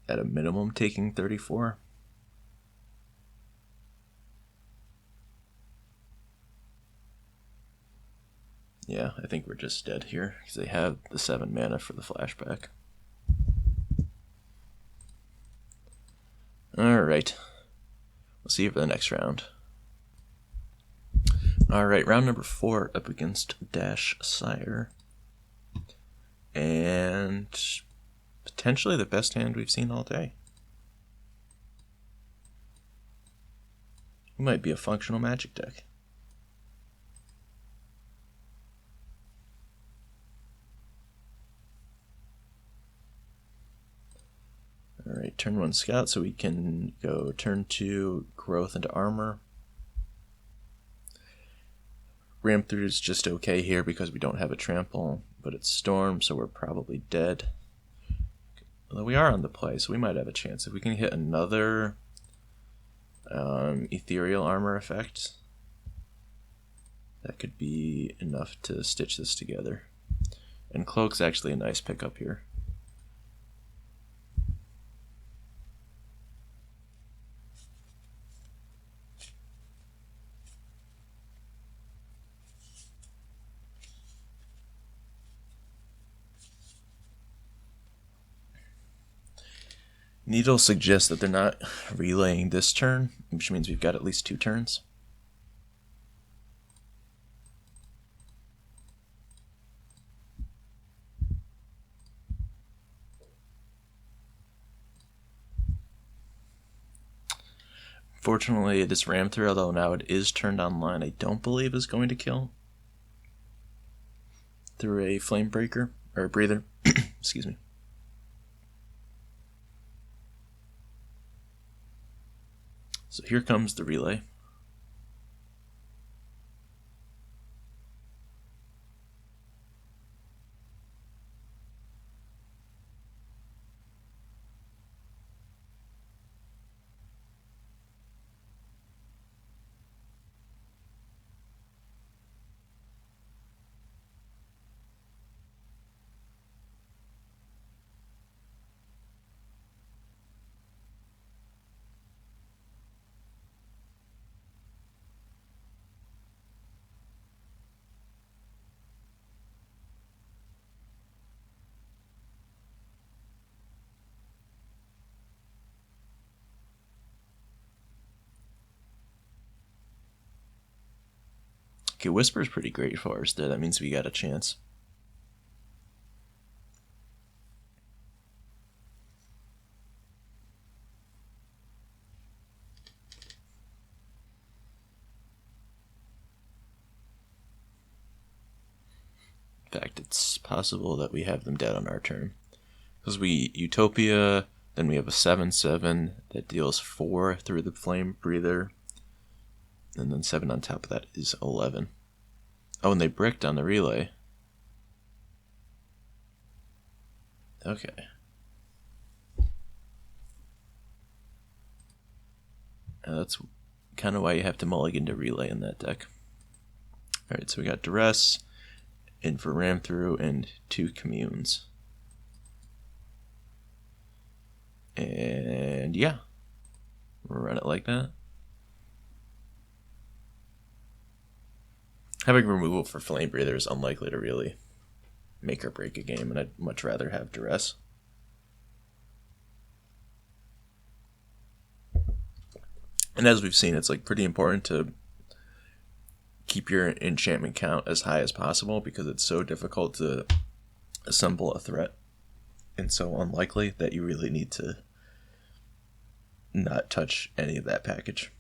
At a minimum, taking 34. Yeah, I think we're just dead here, because they have the 7 mana for the flashback. Alright. We'll see you for the next round. Alright, round number 4 up against Dash Sire. And potentially the best hand we've seen all day. It might be a functional Magic deck. Alright, turn 1 Scout, so we can go turn 2 Growth into Armor. Ram through is just okay here because we don't have a trample, but it's Storm, so we're probably dead. Although we are on the play, so we might have a chance. If we can hit another Ethereal Armor effect, that could be enough to stitch this together. And Cloak's actually a nice pickup here. Needle suggests that they're not relaying this turn, which means we've got at least 2 turns. Fortunately, this ram through, although now it is turned online, I don't believe is going to kill through a flame breaker, or a breather. Excuse me. So here comes the relay. Okay, Whisper's pretty great for us there. That means we got a chance. fact, it's possible that we have them dead on our turn. Because we Utopia, then we have a 7/7 that deals 4 through the Flame Breather. And then 7 on top of that is 11. Oh, and they bricked on the relay. Okay. That's kind of why you have to mulligan to relay in that deck. Alright, so we got Duress, in for Ram Through, and 2 Communes. And yeah, we'll run it like that. Having removal for Flame Breather is unlikely to really make or break a game, and I'd much rather have Duress. And as we've seen, it's like pretty important to keep your enchantment count as high as possible because it's so difficult to assemble a threat and so unlikely that you really need to not touch any of that package.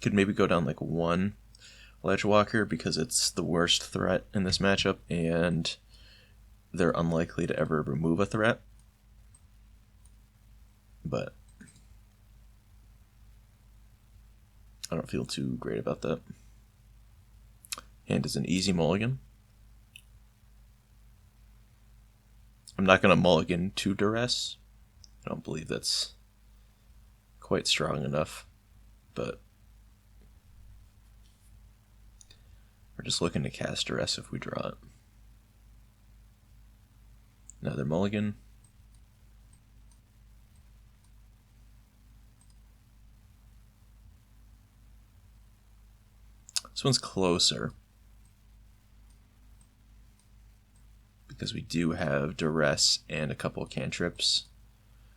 Could maybe go down like 1 Ledgewalker because it's the worst threat in this matchup and they're unlikely to ever remove a threat. But I don't feel too great about that. Hand is an easy mulligan. I'm not going to mulligan to Duress. I don't believe that's quite strong enough, but we're just looking to cast Duress if we draw it. Another mulligan. This one's closer because we do have Duress and a couple of cantrips.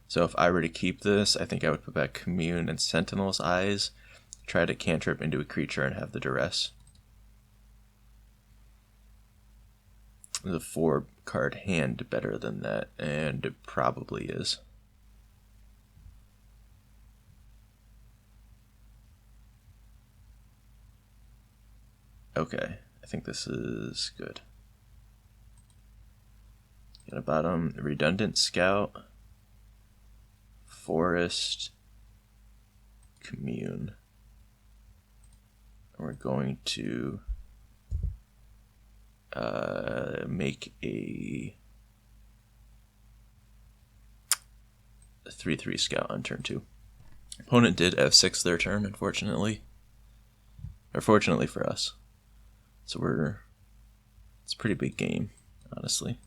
So if I were to keep this, I think I would put back Commune and Sentinel's Eyes, try to cantrip into a creature and have the Duress. The 4-card hand better than that, and it probably is. Okay, I think this is good. Got a bottom, Redundant Scout, Forest, Commune. And we're going to make a 3/3 scout on turn 2. Opponent did F6 their turn, unfortunately. Or fortunately for us. So it's a pretty big game, honestly.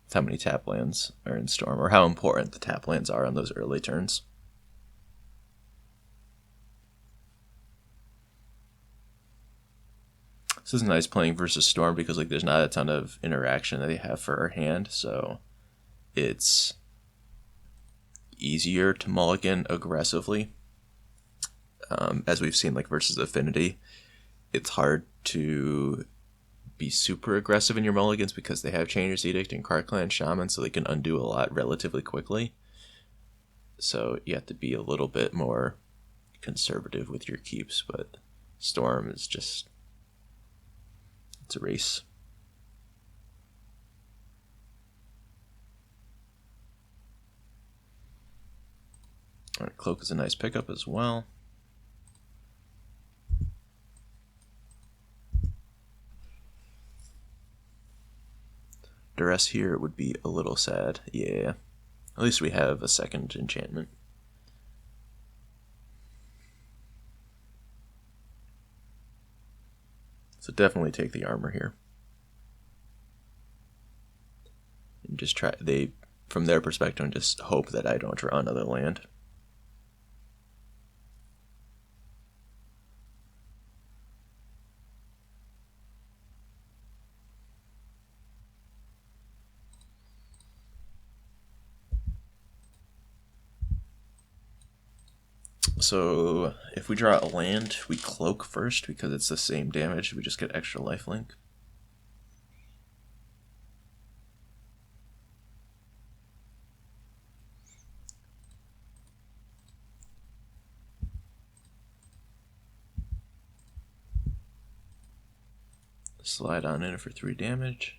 With how many tap lands are in Storm, or how important the tap lands are on those early turns. This is nice playing versus Storm because like there's not a ton of interaction that they have for our hand, so it's easier to mulligan aggressively. As we've seen like versus Affinity, it's hard to be super aggressive in your mulligans because they have Changer's Edict and Karkland Shaman, so they can undo a lot relatively quickly. So you have to be a little bit more conservative with your keeps, but Storm is just... it's a race. Alright, Cloak is a nice pickup as well. Duress here would be a little sad. Yeah. At least we have a second enchantment. So definitely take the armor here. And just try, from their perspective, just hope that I don't draw another land. So if we draw a land, we cloak first because it's the same damage. We just get extra lifelink. Slide on in for 3 damage.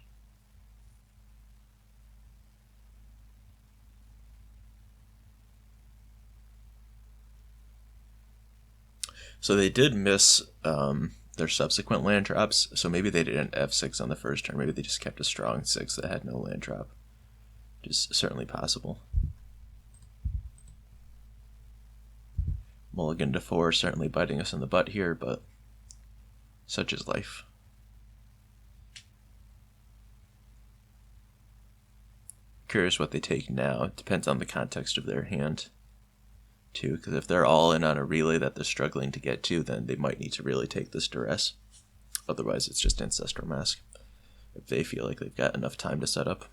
So they did miss their subsequent land drops, so maybe they didn't F6 on the first turn. Maybe they just kept a strong 6 that had no land drop. Which is certainly possible. Mulligan to 4, certainly biting us in the butt here, but such is life. Curious what they take now. It depends on the context of their hand, too, because if they're all in on a relay that they're struggling to get to, then they might need to really take this duress. Otherwise, it's just Ancestral Mask, if they feel like they've got enough time to set up.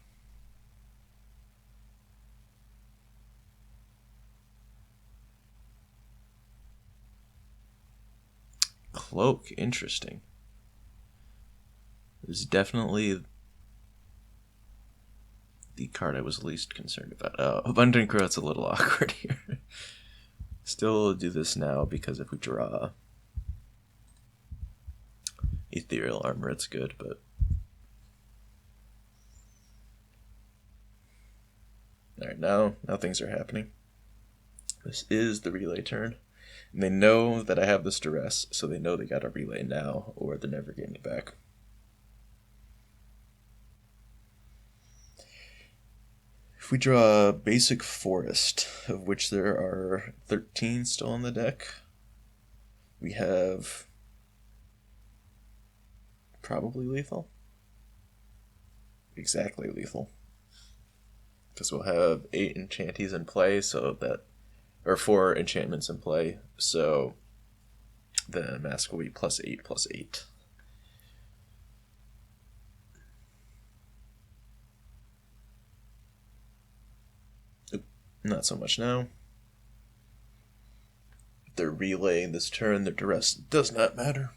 Cloak, interesting. This is definitely the card I was least concerned about. Abundant Growth's a little awkward here. Still do this now because if we draw Ethereal Armor, it's good, but alright, now things are happening. This is the relay turn. And they know that I have this duress, so they know they gotta relay now, or they're never getting it back. If we draw a basic forest, of which there are 13 still on the deck, we have probably lethal. Exactly lethal. Because we'll have 8 enchanties in play, so that, or 4 enchantments in play, so the mask will be +8/+8. Oop, not so much now. If they're relaying this turn, the duress does not matter.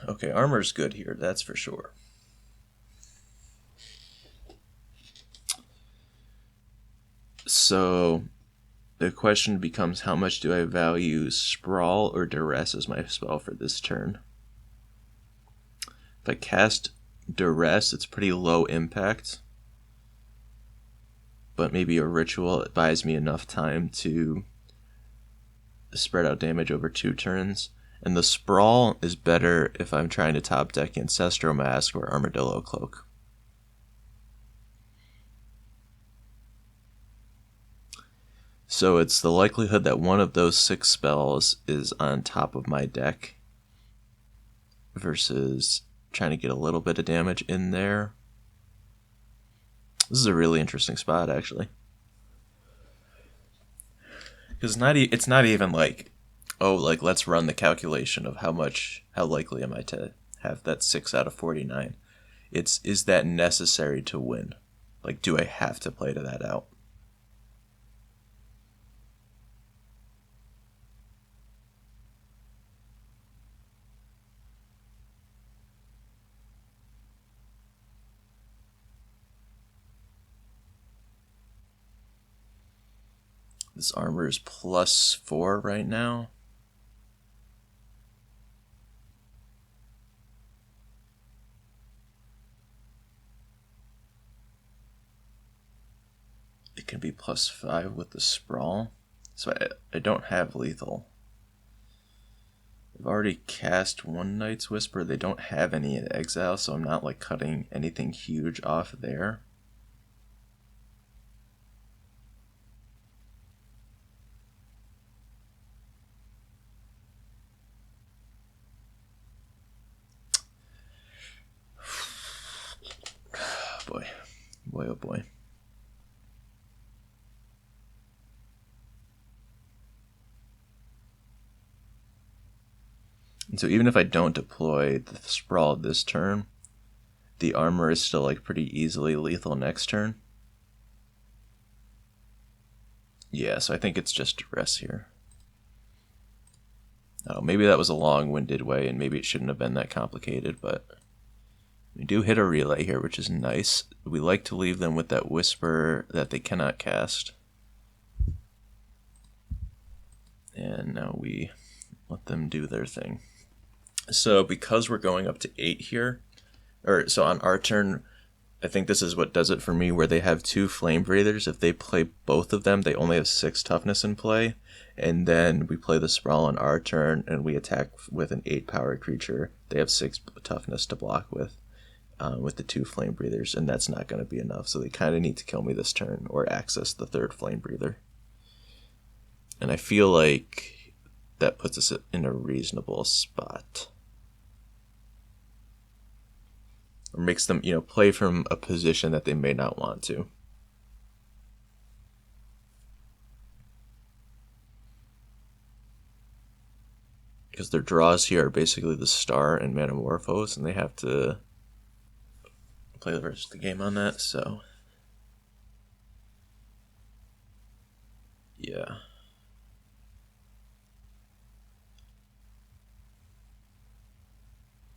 Okay, armor's good here, that's for sure. So the question becomes, how much do I value Sprawl or Duress as my spell for this turn? If I cast Duress, it's pretty low impact, but maybe a ritual buys me enough time to spread out damage over 2 turns. And the Sprawl is better if I'm trying to top deck Ancestral Mask or Armadillo Cloak. So it's the likelihood that one of those 6 spells is on top of my deck versus trying to get a little bit of damage in there. This is a really interesting spot, actually. Because it's not even like, oh, like, let's run the calculation of how likely am I to have that 6 out of 49. It's, is that necessary to win? Like, do I have to play to that out? This armor is +4 right now. It can be +5 with the Sprawl. So I don't have lethal. I've already cast one Night's Whisper. They don't have any in exile, so I'm not like cutting anything huge off there. Boy, oh boy. And so even if I don't deploy the Sprawl this turn, the armor is still like pretty easily lethal next turn. Yeah, so I think it's just duress here. Oh, maybe that was a long-winded way, and maybe it shouldn't have been that complicated, but we do hit a relay here, which is nice. We like to leave them with that whisper that they cannot cast. And now we let them do their thing. So because we're going up to 8 here, so on our turn, I think this is what does it for me, where they have 2 Flame Breathers. If they play both of them, they only have 6 toughness in play. And then we play the Sprawl on our turn, and we attack with an 8 power creature. They have 6 toughness to block with the 2 Flame Breathers, and that's not going to be enough. So they kind of need to kill me this turn or access the 3rd Flame Breather. And I feel like that puts us in a reasonable spot. Or makes them, play from a position that they may not want to. Because their draws here are basically the Star and Manamorphose, and they have to play the rest of the game on that, so... yeah.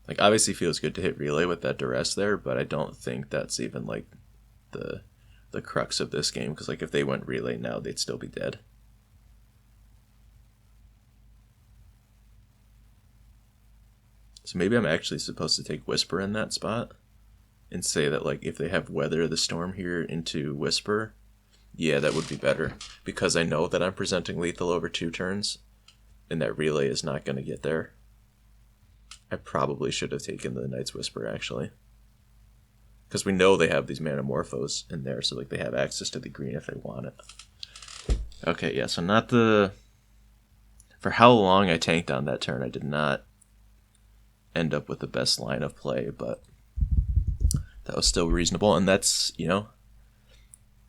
Like, obviously feels good to hit relay with that duress there, but I don't think that's even, like, the crux of this game, because, like, if they went relay now, they'd still be dead. So maybe I'm actually supposed to take Whisper in that spot and say that, like, if they have Weather the Storm here into Whisper, yeah, that would be better, because I know that I'm presenting lethal over 2 turns, and that relay is not going to get there. I probably should have taken the Night's Whisper, actually. Because we know they have these Manamorphos in there, so like they have access to the green if they want it. Okay, yeah, so not the... For how long I tanked on that turn, I did not end up with the best line of play, but that was still reasonable, and that's,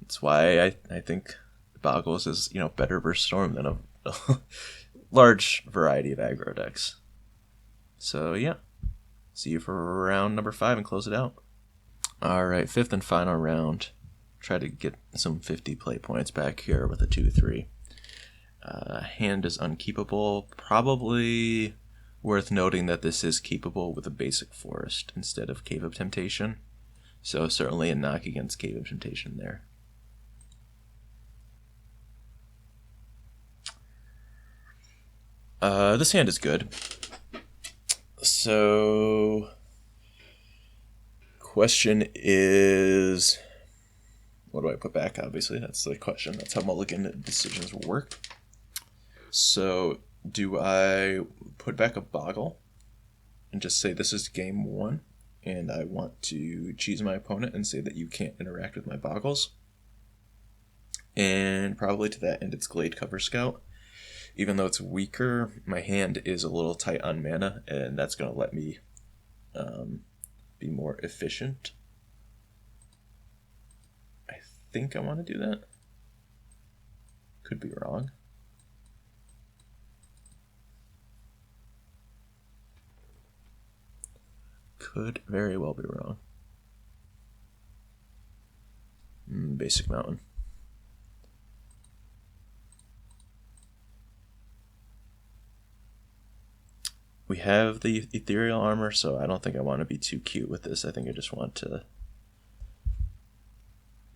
that's why I think Bogles is, better versus Storm than a large variety of aggro decks. So, yeah. See you for round number 5 and close it out. Alright, 5th and final round. Try to get some 50 play points back here with a 2-3. Hand is unkeepable. Probably worth noting that this is keepable with a basic forest instead of Cave of Temptation. So certainly a knock against Cave of Temptation there. This hand is good. So, question is, what do I put back? Obviously, that's the question. That's how mulligan decisions work. So, do I put back a Boggle and just say this is game 1, and I want to cheese my opponent and say that you can't interact with my Boggles? And probably to that end, it's Glade Cover Scout. Even though it's weaker, my hand is a little tight on mana, and that's going to let me be more efficient. I think I want to do that. Could be wrong. Could very well be wrong. Basic Mountain. We have the ethereal armor, so I don't think I want to be too cute with this. I think I just want to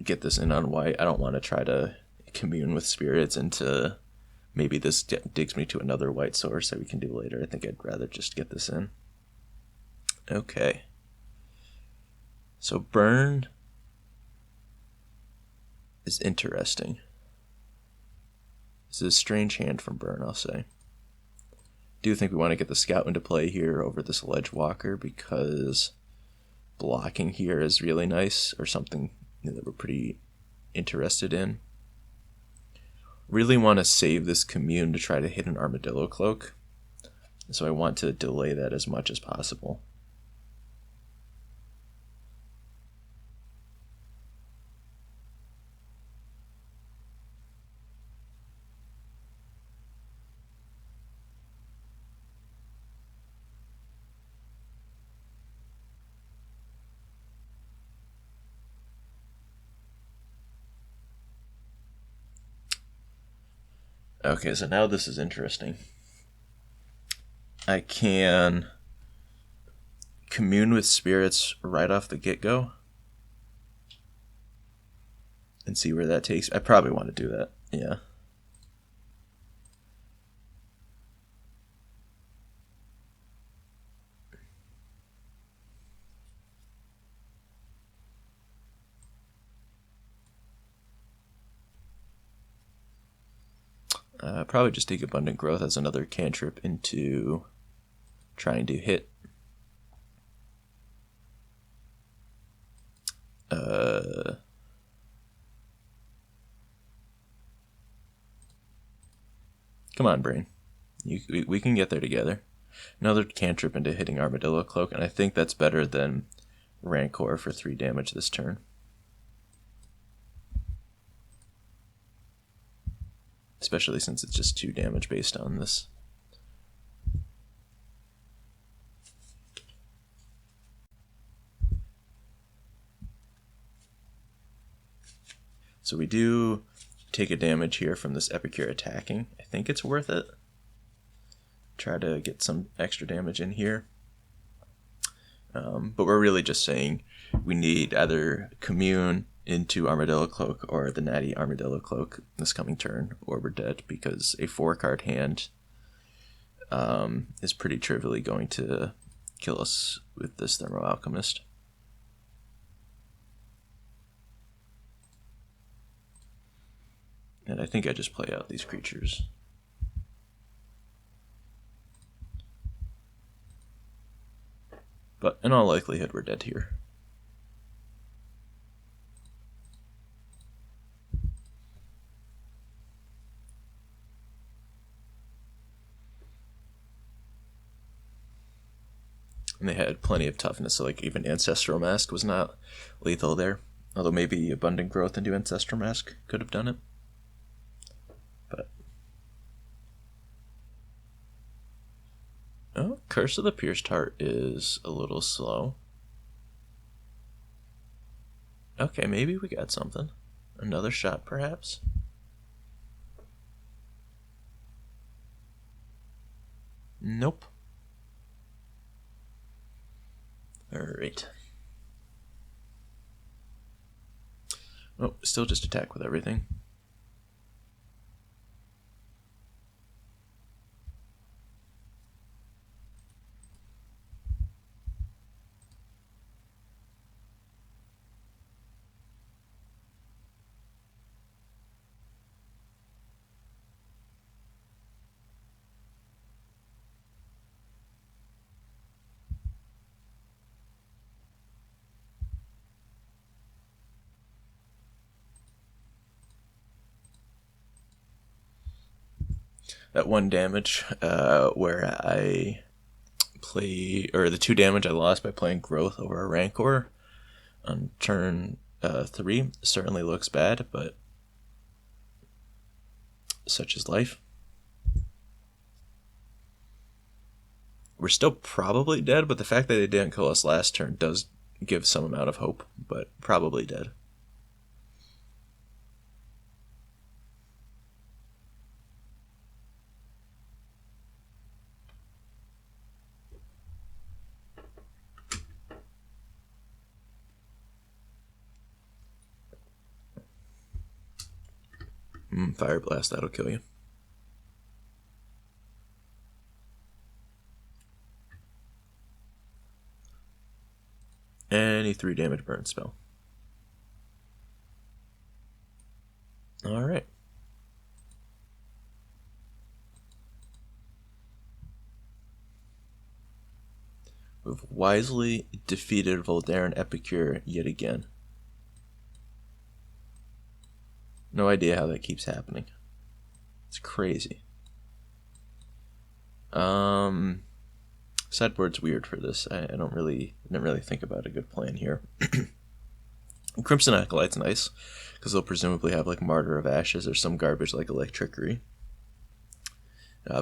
get this in on white. I don't want to try to commune with spirits into maybe this digs me to another white source that we can do later. I think I'd rather just get this in. Okay. So burn is interesting. This is a strange hand from burn, I'll say. Do think we want to get the scout into play here over this ledge walker because blocking here is really nice, or something that we're pretty interested in. Really want to save this commune to try to hit an armadillo cloak, so I want to delay that as much as possible. Okay, so now this is interesting. I can commune with spirits right off the get-go and see where that takes. I probably want to do that. Yeah. Probably just take Abundant Growth as another cantrip into trying to hit. Come on, brain. We can get there together. Another cantrip into hitting Armadillo Cloak, and I think that's better than Rancor for 3 damage this turn. Especially since it's just 2 damage based on this. So we do take a damage here from this Epicure attacking. I think it's worth it. Try to get some extra damage in here. But we're really just saying we need either Commune into Armadillo Cloak or the Natty Armadillo Cloak this coming turn, or we're dead, because a 4-card hand is pretty trivially going to kill us with this Thermo Alchemist. And I think I just play out these creatures. But in all likelihood, we're dead here. And they had plenty of toughness, so like even Ancestral Mask was not lethal there. Although maybe Abundant Growth into Ancestral Mask could have done it. But oh, Curse of the Pierced Heart is a little slow. Okay, maybe we got something. Another shot, perhaps? Nope. Alright. Oh, still just attack with everything. That 1 damage where I play, or the 2 damage I lost by playing Growth over a Rancor on turn 3 certainly looks bad, but such is life. We're still probably dead, but the fact that they didn't kill us last turn does give some amount of hope, but probably dead. Fire Blast, that'll kill you. Any 3 damage burn spell. Alright. We've wisely defeated Voldaren Epicure yet again. No idea how that keeps happening. It's crazy. Sideboard's weird for this. I didn't really think about a good plan here. Crimson Acolyte's nice, because they'll presumably have like Martyr of Ashes or some garbage like Electrickery.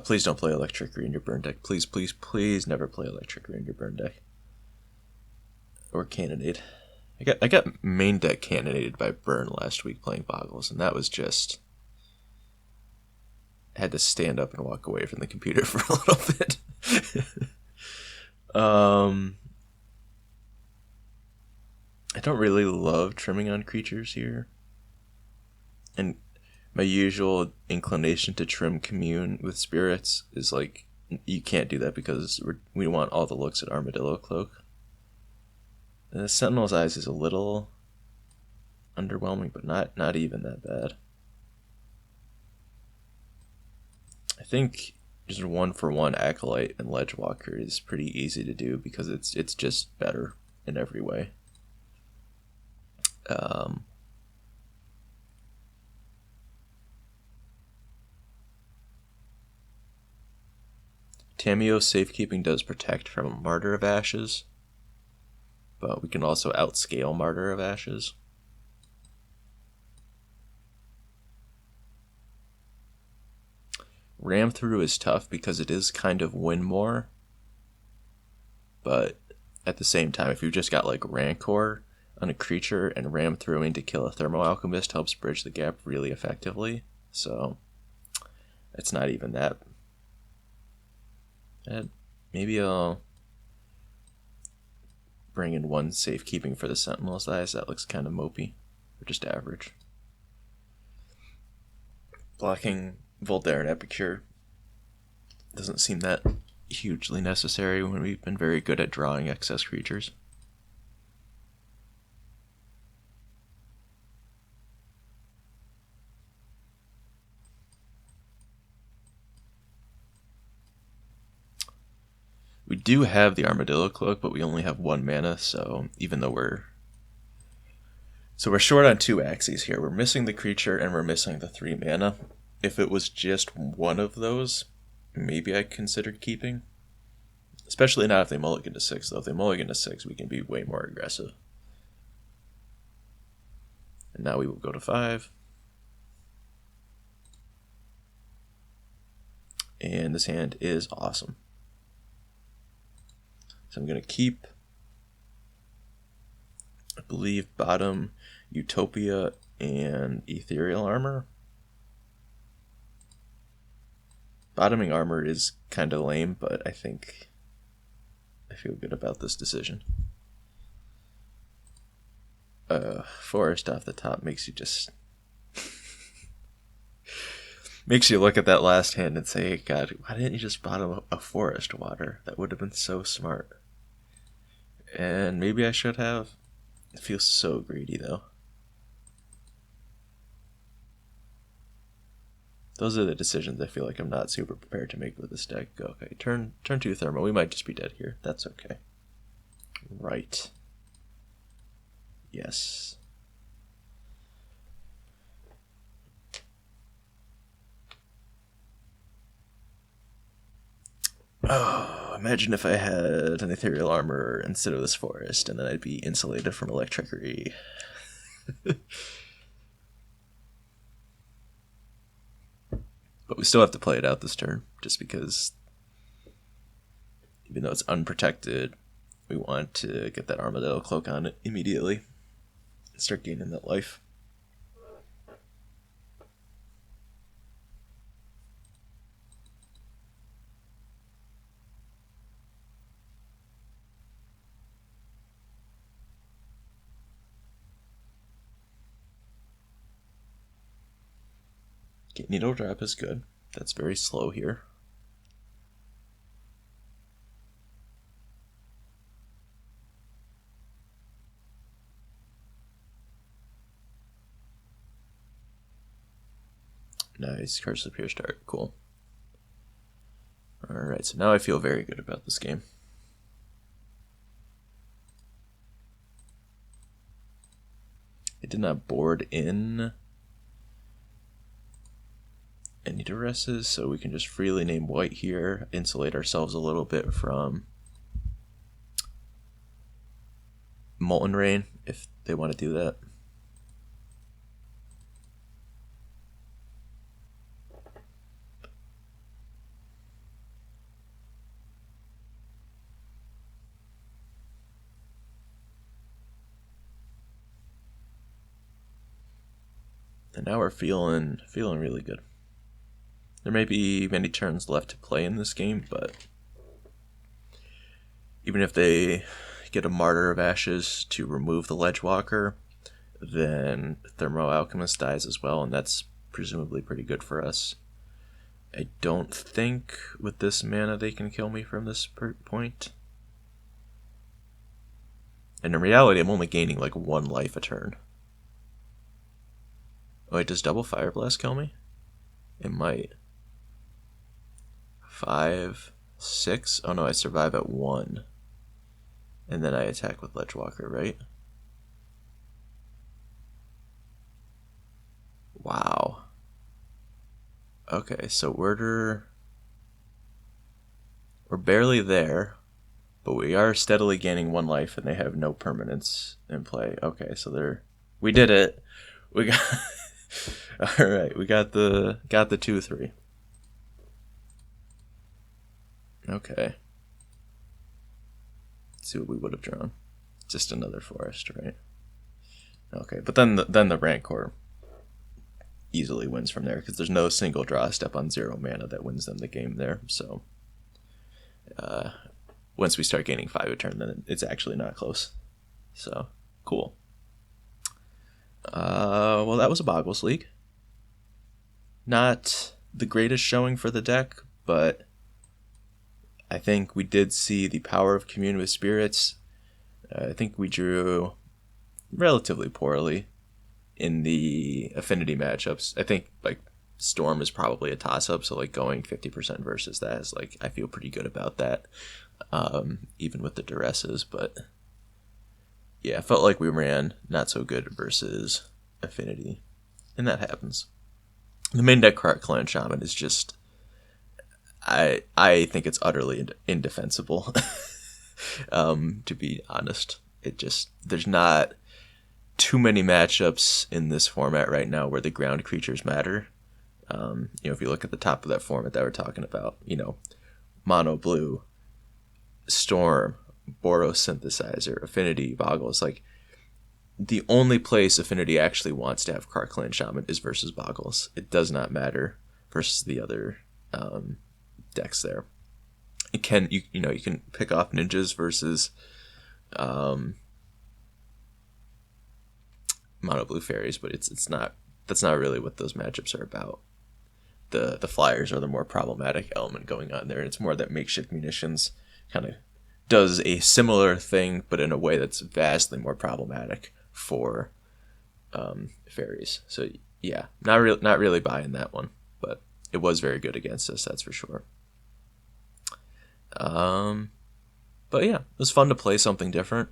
Please don't play Electrickery in your burn deck. Please, please, please never play Electrickery in your burn deck. Or Cannonade. I got main deck cannonaded by Burn last week playing Bogles, and that was just had to stand up and walk away from the computer for a little bit. I don't really love trimming on creatures here. And my usual inclination to trim commune with spirits is like, you can't do that because we want all the looks at Armadillo Cloak. And the Sentinel's Eyes is a little underwhelming, but not even that bad. I think just 1-for-1 Acolyte and Ledgewalker is pretty easy to do because it's just better in every way. Tamiyo's Safekeeping does protect from Martyr of Ashes, but we can also outscale Martyr of Ashes. Ram Through is tough because it is kind of win more, but at the same time, if you've just got like Rancor on a creature and Ram Throughing to kill a Thermo Alchemist helps bridge the gap really effectively, so it's not even that. And maybe I'll bring in 1 Safekeeping for the Sentinel's Eyes. That looks kind of mopey, or just average. Blocking Voltaire and Epicure doesn't seem that hugely necessary when we've been very good at drawing excess creatures. We do have the Armadillo Cloak, but we only have 1 mana, so even though we're short on 2 axes here. We're missing the creature and we're missing the 3 mana. If it was just one of those, maybe I'd consider keeping. Especially not if they mulligan to 6, though. If they mulligan to 6, we can be way more aggressive. And now we will go to 5. And this hand is awesome. So I'm going to keep, I believe, bottom Utopia and Ethereal Armor. Bottoming Armor is kind of lame, but I think I feel good about this decision. Forest off the top makes you just makes you look at that last hand and say, God, why didn't you just bottom a Forest Water? That would have been so smart. And maybe I should have. It feels so greedy, though. Those are the decisions I feel like I'm not super prepared to make with this deck. Okay, turn 2 Thermo. We might just be dead here. That's okay. Right. Yes. Oh, imagine if I had an Ethereal Armor instead of this Forest, and then I'd be insulated from Electricity. But we still have to play it out this turn, just because, even though it's unprotected, we want to get that Armadillo Cloak on it immediately and start gaining that life. Okay, Needle Drop is good. That's very slow here. Nice, Curse of Pure Start, cool. Alright, so now I feel very good about this game. It did not board in any duresses, so we can just freely name white here, insulate ourselves a little bit from Molten Rain, if they want to do that. And now we're feeling really good. There may be many turns left to play in this game, but even if they get a Martyr of Ashes to remove the Ledgewalker, then Thermo Alchemist dies as well, and that's presumably pretty good for us. I don't think with this mana they can kill me from this point. And in reality, I'm only gaining like 1 life a turn. Oh, wait, does double Fire Blast kill me? It might. 5, 6? Oh no, I survive at 1. And then I attack with Ledgewalker, right? Wow. Okay, so we're barely there, but we are steadily gaining 1 life, and they have no permanence in play. Okay, so we did it. We got all right. We got the 2/3. Okay. Let's see what we would have drawn. Just another forest, right? Okay, but then the Rancor easily wins from there because there's no single draw step on 0 mana that wins them the game there. So once we start gaining 5 a turn, then it's actually not close. So cool. Well, that was a Bogles League. Not the greatest showing for the deck, but I think we did see the power of Commune with Spirits. I think we drew relatively poorly in the affinity matchups. I think like Storm is probably a toss-up, so like going 50% versus that is like, I feel pretty good about that, even with the duresses. But yeah, I felt like we ran not so good versus affinity, and that happens. The main deck Clan Shaman is just, I think it's utterly indefensible. To be honest, there's not too many matchups in this format right now where the ground creatures matter. If you look at the top of that format that we're talking about, mono blue, Storm, Boros Synthesizer, Affinity, Bogles, like the only place Affinity actually wants to have Clan Shaman is versus Bogles. It does not matter versus the other decks there. You can pick off ninjas versus mono blue fairies, but that's not really what those matchups are about. The flyers are the more problematic element going on there. It's more that makeshift munitions kind of does a similar thing, but in a way that's vastly more problematic for fairies. So yeah, not really buying that one, but it was very good against us, that's for sure. But yeah, it was fun to play something different.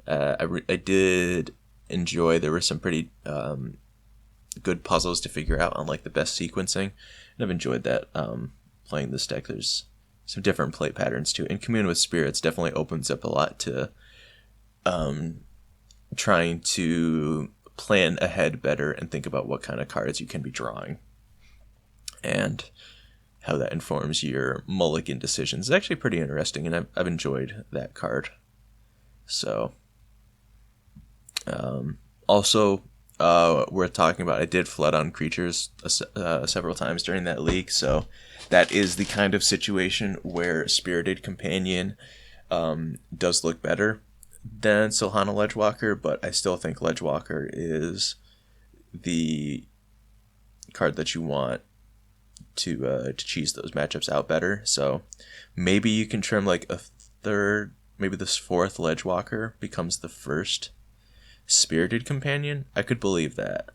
I did enjoy. There were some pretty good puzzles to figure out on like the best sequencing, and I've enjoyed that playing this deck. There's some different play patterns too, and Commune with Spirits definitely opens up a lot to trying to plan ahead better and think about what kind of cards you can be drawing and how that informs your mulligan decisions. It's actually pretty interesting, and I've enjoyed that card. So also worth talking about, I did flood on creatures several times during that league, so that is the kind of situation where Spirited Companion does look better than Silhana Ledgewalker, but I still think Ledgewalker is the card that you want to cheese those matchups out better. So maybe you can trim like a third, maybe this 4th Ledgewalker becomes the first Spirited Companion. I could believe that.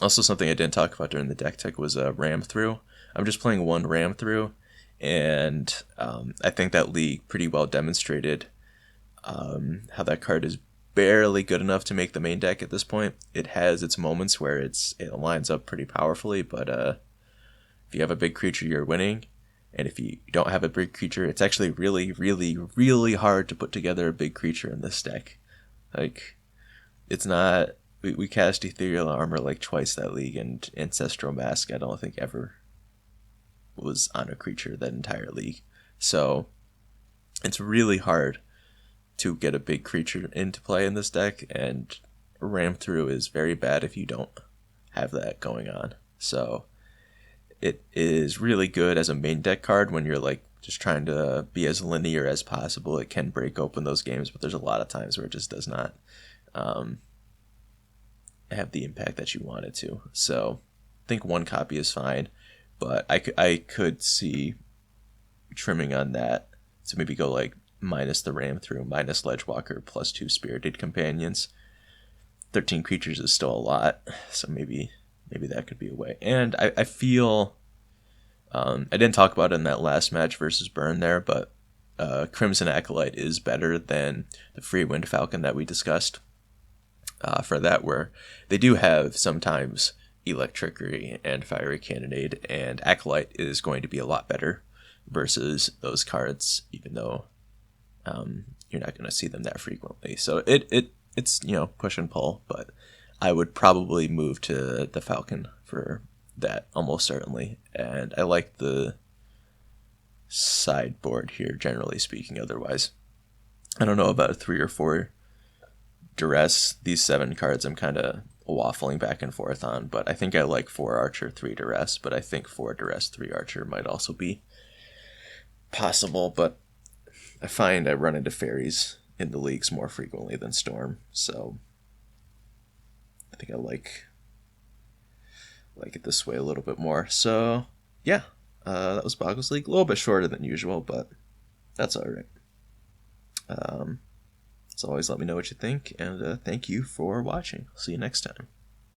Also, something I didn't talk about during the deck tech was a Ram Through. I'm just playing 1 Ram Through, and I think that league pretty well demonstrated how that card is barely good enough to make the main deck at this point. It has its moments where it lines up pretty powerfully, but if you have a big creature, you're winning. And if you don't have a big creature, it's actually really, really, really hard to put together a big creature in this deck. Like, it's not... We cast Ethereal Armor like twice that league, and Ancestral Mask I don't think ever was on a creature that entire league. So it's really hard to get a big creature into play in this deck, and Ram Through is very bad if you don't have that going on. So it is really good as a main deck card when you're like just trying to be as linear as possible. It can break open those games, but there's a lot of times where it just does not have the impact that you want it to. So I think 1 copy is fine, but I could see trimming on that to maybe go like minus the ram through, minus Ledgewalker, plus 2 Spirited Companions. 13 creatures is still a lot, so maybe that could be a way. And I feel I didn't talk about it in that last match versus Burn there, but Crimson Acolyte is better than the Free Wind Falcon that we discussed for that, where they do have sometimes Electrickery and Fiery Cannonade, and Acolyte is going to be a lot better versus those cards, even though you're not going to see them that frequently. So it's push and pull, but I would probably move to the Falcon for that almost certainly. And I like the sideboard here, generally speaking. Otherwise, I don't know about 3 or 4 Duress. These 7 cards I'm kind of waffling back and forth on, but I think I like 4 Archer, 3 Duress, but I think 4 Duress, 3 Archer might also be possible. But I find I run into fairies in the leagues more frequently than Storm, so I think I like it this way a little bit more. So yeah, that was Bogles League. A little bit shorter than usual, but that's all right. As always, let me know what you think, and thank you for watching. See you next time.